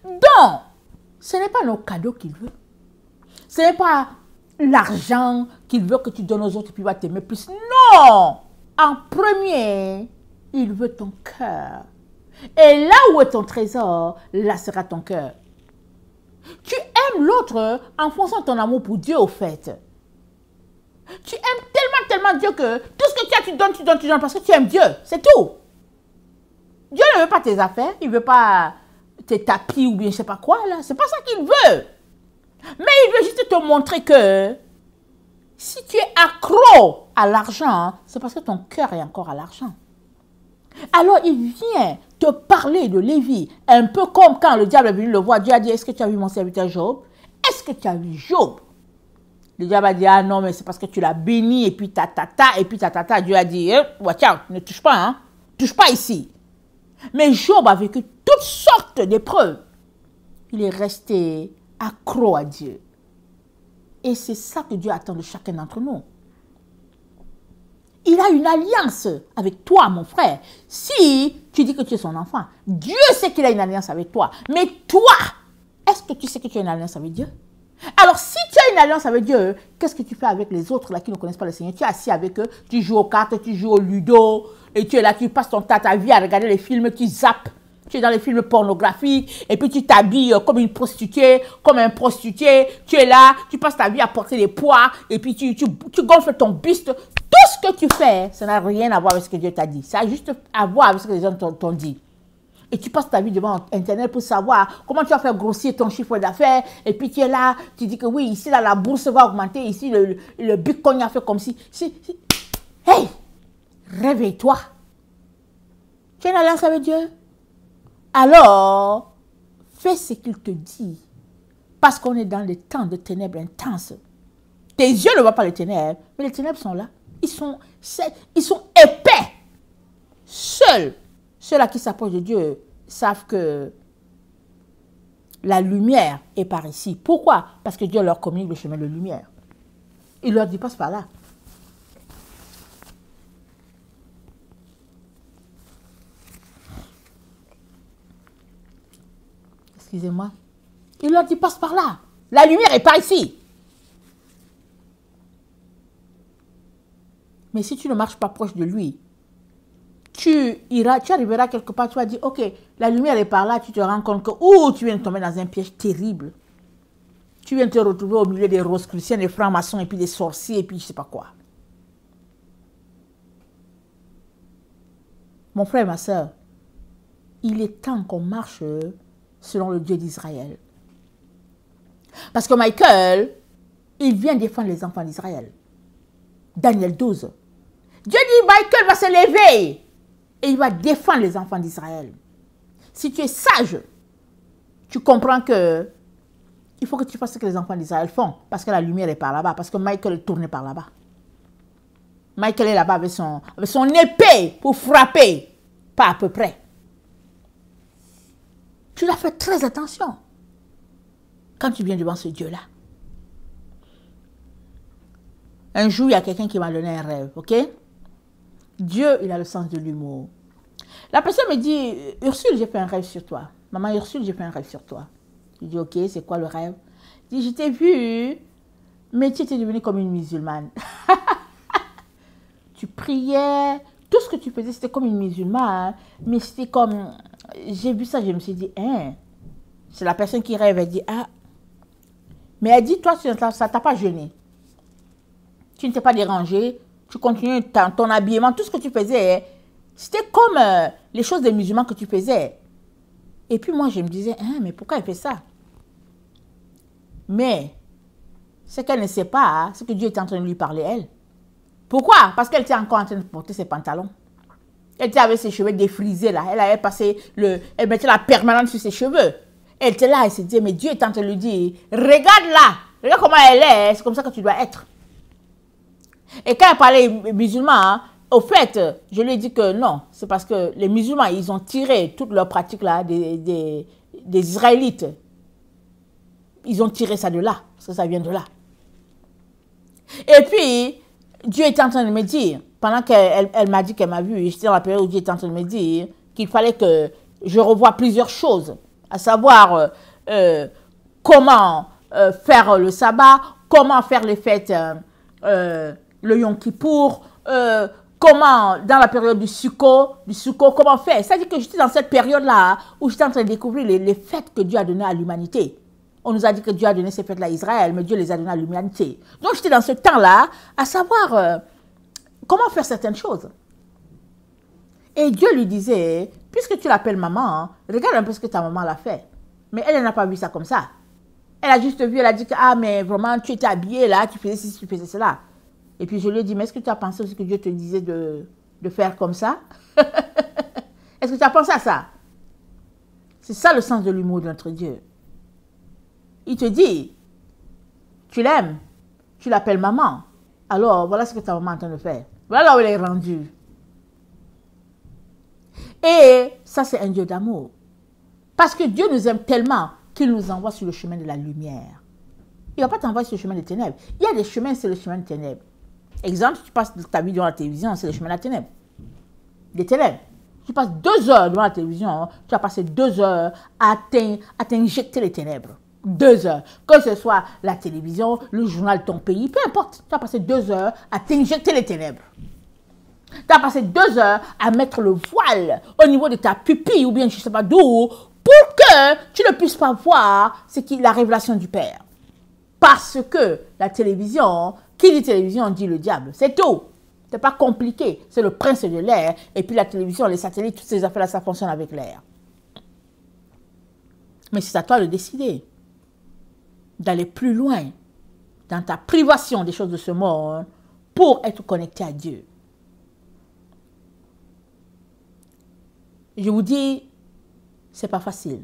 Donc, ce n'est pas nos cadeaux qu'il veut. Ce n'est pas l'argent qu'il veut que tu donnes aux autres et puis il va t'aimer plus. Non! En premier, il veut ton cœur. Et là où est ton trésor, là sera ton cœur. Tu aimes l'autre en fonction de ton amour pour Dieu, au fait. Tu aimes tellement, tellement Dieu que tout ce que tu as, tu donnes parce que tu aimes Dieu. C'est tout. Dieu ne veut pas tes affaires, il ne veut pas tes tapis ou bien je ne sais pas quoi, là. C'est pas ça qu'il veut. Mais il veut juste te montrer que si tu es accro à l'argent, c'est parce que ton cœur est encore à l'argent. Alors il vient te parler de Lévi, un peu comme quand le diable est venu le voir. Dieu a dit, est-ce que tu as vu mon serviteur Job? Est-ce que tu as vu Job? Le diable a dit, ah non, mais c'est parce que tu l'as béni, et puis et puis Dieu a dit, watch out, ne touche pas, hein? Touche pas ici. Mais Job a vécu toutes sortes d'épreuves. Il est resté accro à Dieu. Et c'est ça que Dieu attend de chacun d'entre nous. Il a une alliance avec toi, mon frère. Si tu dis que tu es son enfant, Dieu sait qu'il a une alliance avec toi. Mais toi, est-ce que tu sais que tu as une alliance avec Dieu? Alors, si tu as une alliance avec Dieu, qu'est-ce que tu fais avec les autres là qui ne connaissent pas le Seigneur? Tu es assis avec eux, tu joues aux cartes, tu joues au ludo, et tu es là, tu passes ta vie à regarder les films, tu zappes. Tu es dans les films pornographiques, et puis tu t'habilles comme une prostituée, comme un prostitué. Tu es là, tu passes ta vie à porter des poids, et puis tu gonfles ton buste. Tout ce que tu fais, ça n'a rien à voir avec ce que Dieu t'a dit. Ça a juste à voir avec ce que les gens t'ont dit. Et tu passes ta vie devant Internet pour savoir comment tu vas faire grossir ton chiffre d'affaires. Et puis tu es là, tu dis que oui, ici, là, la bourse va augmenter. Ici, le Bitcoin a fait comme si. Hey! Réveille-toi. Tu as une alliance avec Dieu? Alors, fais ce qu'il te dit. Parce qu'on est dans des temps de ténèbres intenses. Tes yeux ne voient pas les ténèbres, mais les ténèbres sont là. Ils sont épais. Seuls ceux-là qui s'approchent de Dieu savent que la lumière est par ici. Pourquoi? Parce que Dieu leur communique le chemin de lumière. Il leur dit, passe par là. Excusez-moi. Il leur dit, passe par là. La lumière est par ici. Mais si tu ne marches pas proche de lui, tu arriveras quelque part, tu vas dire, ok, la lumière est par là, tu te rends compte que, tu viens de tomber dans un piège terrible. Tu viens de te retrouver au milieu des rosicruciens, des francs-maçons, et puis des sorciers, et puis je ne sais pas quoi. Mon frère et ma soeur, il est temps qu'on marche selon le Dieu d'Israël. Parce que Michael, il vient défendre les enfants d'Israël. Daniel 12. Dieu dit, Michael va se lever et il va défendre les enfants d'Israël. Si tu es sage, tu comprends que il faut que tu fasses ce que les enfants d'Israël font, parce que la lumière est par là-bas, parce que Michael est tourné par là-bas. Michael est là-bas avec son épée pour frapper, pas à peu près. Tu dois faire très attention quand tu viens devant ce Dieu-là. Un jour, il y a quelqu'un qui m'a donné un rêve, ok? Dieu, il a le sens de l'humour. La personne me dit, Ursule, j'ai fait un rêve sur toi. Maman Ursule, j'ai fait un rêve sur toi. Je dis, ok, c'est quoi le rêve? Je dis, je t'ai vu, mais tu étais devenue comme une musulmane. Tu priais, tout ce que tu faisais, c'était comme une musulmane, mais c'était comme, j'ai vu ça, je me suis dit, hein, c'est la personne qui rêve, elle dit, ah, mais elle dit, toi, ça ne t'a pas gêné. Tu ne t'es pas dérangé, tu continues ton habillement, tout ce que tu faisais, c'était comme les choses des musulmans que tu faisais. Et puis moi, je me disais, hein, mais pourquoi elle fait ça? Mais, ce qu'elle ne sait pas, c'est que Dieu est en train de lui parler, elle. Pourquoi? Parce qu'elle était encore en train de porter ses pantalons. Elle était avec ses cheveux défrisés, là. Elle avait passé elle mettait la permanente sur ses cheveux. Elle était là, elle se disait, mais Dieu est en train de lui dire, regarde là, regarde comment elle est, c'est comme ça que tu dois être. Et quand elle parlait musulman, au fait, je lui ai dit que non, c'est parce que les musulmans, ils ont tiré toute leur pratique là des Israélites. Ils ont tiré ça de là, parce que ça vient de là. Et puis, Dieu était en train de me dire, pendant qu'elle m'a dit qu'elle m'a vu, j'étais dans la période où Dieu était en train de me dire qu'il fallait que je revoie plusieurs choses, à savoir comment faire le sabbat, comment faire les fêtes, le Yom Kippour, comment, dans la période du Sukkot, comment faire. C'est-à-dire que j'étais dans cette période-là où j'étais en train de découvrir les fêtes que Dieu a données à l'humanité. On nous a dit que Dieu a donné ces fêtes-là à Israël, mais Dieu les a données à l'humanité. Donc j'étais dans ce temps-là à savoir comment faire certaines choses. Et Dieu lui disait, puisque tu l'appelles maman, regarde un peu ce que ta maman l'a fait. Mais elle n'a pas vu ça comme ça. Elle a juste vu, elle a dit que, ah, mais vraiment, tu étais habillée là, tu faisais ceci, tu faisais cela. Et puis je lui ai dit, mais est-ce que tu as pensé aussi que Dieu te disait de faire comme ça? Est-ce que tu as pensé à ça? C'est ça le sens de l'humour de notre Dieu. Il te dit, tu l'aimes, tu l'appelles maman. Alors, voilà ce que ta maman est en train de faire. Voilà là où elle est rendue. Et ça, c'est un Dieu d'amour. Parce que Dieu nous aime tellement qu'il nous envoie sur le chemin de la lumière. Il ne va pas t'envoyer sur le chemin des ténèbres. Il y a des chemins, c'est le chemin des ténèbres. Exemple, tu passes ta vie devant la télévision, c'est le chemin de la ténèbre. Des ténèbres. Tu passes 2 heures devant la télévision, tu vas passer 2 heures à t'injecter les ténèbres. 2 heures. Que ce soit la télévision, le journal de ton pays, peu importe. Tu vas passer 2 heures à t'injecter les ténèbres. Tu as passé 2 heures à mettre le voile au niveau de ta pupille ou bien je ne sais pas d'où pour que tu ne puisses pas voir ce qui est la révélation du Père. Parce que la télévision, qui dit télévision dit le diable. C'est tout. Ce n'est pas compliqué. C'est le prince de l'air. Et puis la télévision, les satellites, toutes ces affaires-là, ça fonctionne avec l'air. Mais c'est à toi de décider d'aller plus loin dans ta privation des choses de ce monde pour être connecté à Dieu. Je vous dis, c'est pas facile.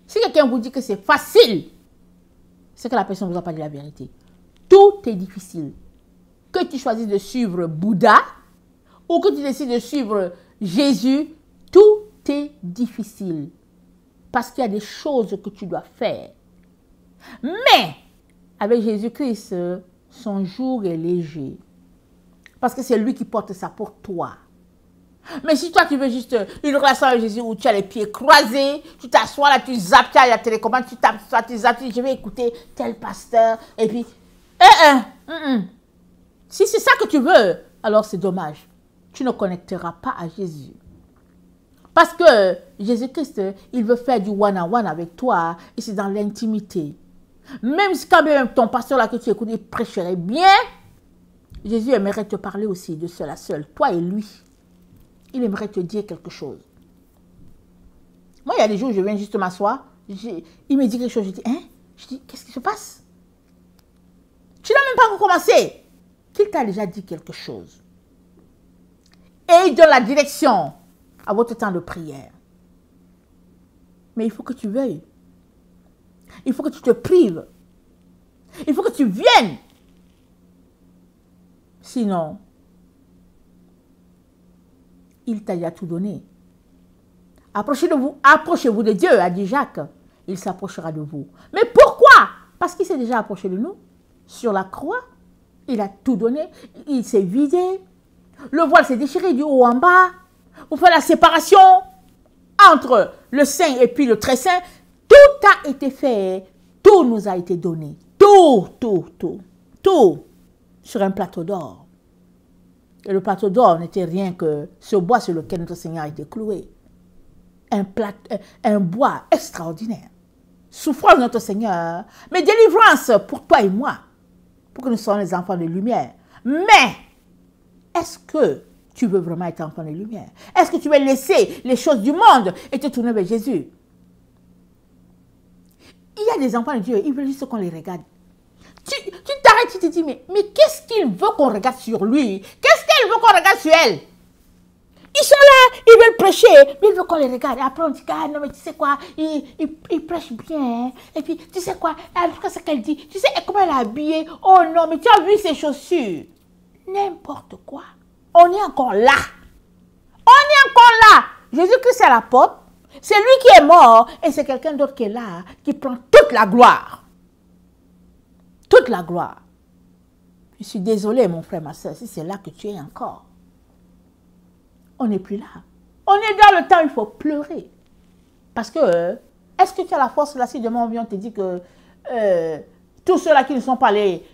Si quelqu'un vous dit que c'est facile, c'est que la personne ne vous a pas dit la vérité. Tout est difficile. Que tu choisisses de suivre Bouddha ou que tu décides de suivre Jésus, tout est difficile. Parce qu'il y a des choses que tu dois faire. Mais, avec Jésus-Christ, son jour est léger. Parce que c'est lui qui porte ça pour toi. Mais si toi, tu veux juste une relation avec Jésus où tu as les pieds croisés, tu t'assois là, tu zappes, tu as la télécommande, tu tapes, tu zappes, je vais écouter tel pasteur, et puis... Si c'est ça que tu veux, alors c'est dommage. Tu ne connecteras pas à Jésus. Parce que Jésus-Christ, il veut faire du one-on-one avec toi, et c'est dans l'intimité. Même si quand même ton pasteur là que tu écoutes, il prêcherait bien, Jésus aimerait te parler aussi de seul à seul, toi et lui. Il aimerait te dire quelque chose. Moi, il y a des jours où je viens juste m'asseoir, il me dit quelque chose, je dis, hein? Je dis, qu'est-ce qui se passe? Tu n'as même pas encore commencé. Qu'il t'a déjà dit quelque chose. Et il donne la direction à votre temps de prière. Mais il faut que tu veuilles. Il faut que tu te prives. Il faut que tu viennes. Sinon, il t'a déjà tout donné. Approchez-vous de Dieu, a dit Jacques. Il s'approchera de vous. Mais pourquoi? Parce qu'il s'est déjà approché de nous. Sur la croix, il a tout donné. Il s'est vidé. Le voile s'est déchiré du haut en bas. Pour faire la séparation entre le saint et puis le très saint. Tout a été fait. Tout nous a été donné. Tout. Sur un plateau d'or. Et le plateau d'or n'était rien que ce bois sur lequel notre Seigneur a été cloué. Un bois extraordinaire. Souffrance de notre Seigneur, mais délivrance pour toi et moi, pour que nous soyons les enfants de lumière. Mais, est-ce que tu veux vraiment être enfant de lumière? Est-ce que tu veux laisser les choses du monde et te tourner vers Jésus? Il y a des enfants de Dieu, ils veulent juste qu'on les regarde. Tu t'arrêtes, tu te dis, mais qu'est-ce qu'il veut qu'on regarde sur lui? Qu'est-ce qu'elle veut qu'on regarde sur elle? Ils sont là, ils veulent prêcher, mais ils veulent qu'on les regarde. Et après, on dit, ah non, mais tu sais quoi, ils prêchent bien. Hein? Et puis, tu sais quoi, en tout cas, ce qu'elle dit, tu sais comment elle est habillée. Oh non, mais tu as vu ses chaussures. N'importe quoi. On est encore là. Jésus-Christ est à la porte. C'est lui qui est mort et c'est quelqu'un d'autre qui est là, qui prend toute la gloire. Toute la gloire. Je suis désolée, mon frère, ma soeur, si c'est là que tu es encore. On n'est plus là. On est dans le temps où il faut pleurer. Parce que, est-ce que tu as la force là, si demain on vient, on te dit que tous ceux-là qui ne sont pas allés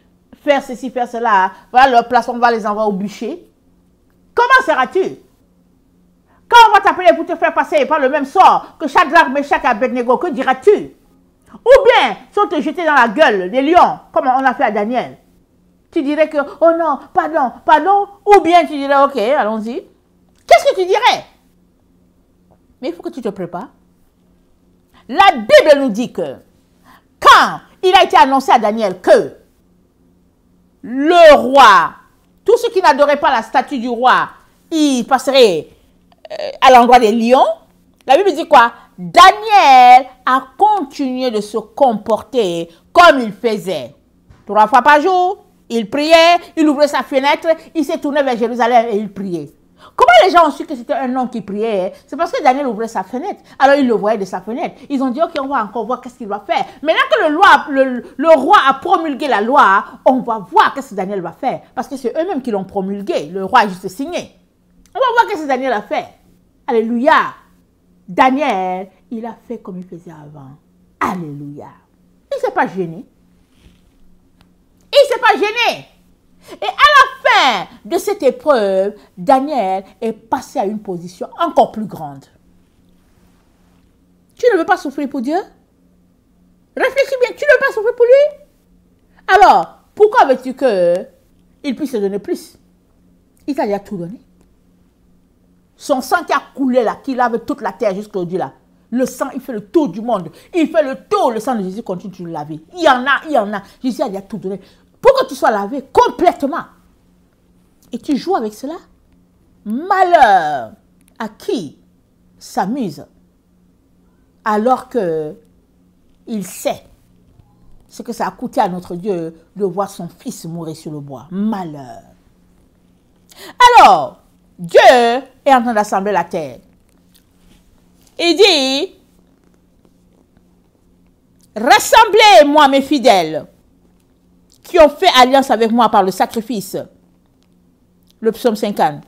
faire ceci, faire cela, voilà leur place, on va les envoyer au bûcher. Comment seras-tu? Quand on va t'appeler pour te faire passer par le même sort que Shadrach, Meshach et Abednego, que diras-tu? Ou bien, si on te jetait dans la gueule des lions, comme on a fait à Daniel, tu dirais que, oh non, pardon, ou bien tu dirais, ok, allons-y. Qu'est-ce que tu dirais? Mais il faut que tu te prépares. La Bible nous dit que quand il a été annoncé à Daniel que le roi, tous ceux qui n'adoraient pas la statue du roi, ils passeraient à l'endroit des lions, la Bible dit quoi? Daniel a continué de se comporter comme il faisait. 3 fois par jour, il priait, il ouvrait sa fenêtre, il s'est tourné vers Jérusalem et il priait. Comment les gens ont su que c'était un homme qui priait? C'est parce que Daniel ouvrait sa fenêtre. Alors ils le voyaient de sa fenêtre. Ils ont dit, ok, on va encore voir qu'est-ce qu'il va faire. Maintenant que le roi a promulgué la loi, on va voir qu'est-ce que Daniel va faire. Parce que c'est eux-mêmes qui l'ont promulgué. Le roi a juste signé. On va voir qu'est-ce que Daniel a fait. Alléluia. Daniel, il a fait comme il faisait avant. Alléluia. Il ne s'est pas gêné. Il ne s'est pas gêné. Et à la fin de cette épreuve, Daniel est passé à une position encore plus grande. Tu ne veux pas souffrir pour Dieu? Réfléchis bien, tu ne veux pas souffrir pour lui? Alors, pourquoi veux-tu qu'il puisse te donner plus? Il t'a déjà tout donné. Son sang qui a coulé là, qui lave toute la terre jusqu'au-dessus là. Le sang, il fait le tour du monde. Il fait le tour, le sang de Jésus continue de le laver. Il y en a. Jésus a déjà tout donné. Pour que tu sois lavé complètement. Et tu joues avec cela. Malheur à qui s'amuse alors que il sait ce que ça a coûté à notre Dieu de voir son fils mourir sur le bois. Malheur. Alors, Dieu est en train d'assembler la terre. Il dit, rassemblez-moi mes fidèles qui ont fait alliance avec moi par le sacrifice. Le psaume 50,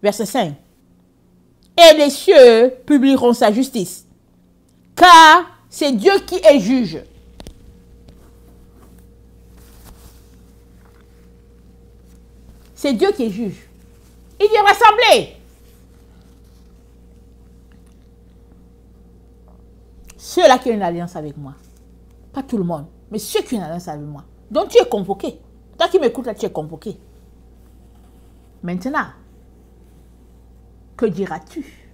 verset 5. Et les cieux publieront sa justice, car c'est Dieu qui est juge. C'est Dieu qui est juge. Il dit rassembler. Ceux-là qui ont une alliance avec moi. Pas tout le monde, mais ceux qui ont une alliance avec moi. Donc tu es convoqué. Toi qui m'écoutes là, tu es convoqué. Maintenant, que diras-tu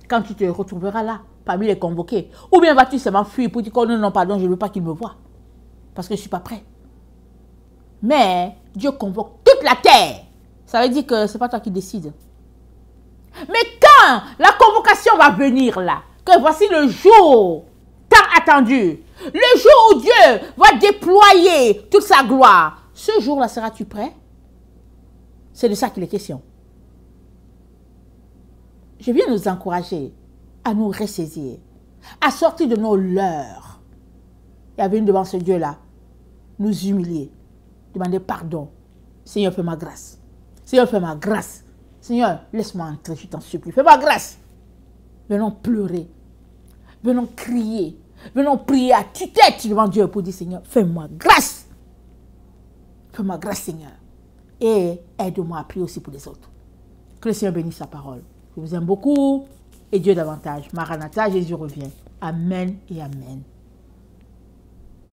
quand tu te retrouveras là, parmi les convoqués? Ou bien vas-tu seulement fuir pour dire que non, non, pardon, je ne veux pas qu'il me voie. Parce que je ne suis pas prêt. Mais Dieu convoque toute la terre. Ça veut dire que ce n'est pas toi qui décides. Mais quand la convocation va venir là, que voici le jour tant attendu, le jour où Dieu va déployer toute sa gloire, ce jour-là, seras-tu prêt? C'est de ça qu'il est question. Je viens nous encourager à nous ressaisir, à sortir de nos leurres et à venir devant ce Dieu-là, nous humilier, demander pardon. Seigneur, fais-moi grâce. Seigneur, fais-moi grâce. Seigneur, laisse-moi entrer, je t'en supplie. Fais-moi grâce. Venons pleurer. Venons crier. Venons prier à tue-tête devant Dieu pour dire, Seigneur, fais-moi grâce. Fais-moi grâce, Seigneur. Et aide-moi à prier aussi pour les autres. Que le Seigneur bénisse sa parole. Je vous aime beaucoup. Et Dieu davantage. Maranatha, Jésus revient. Amen et amen.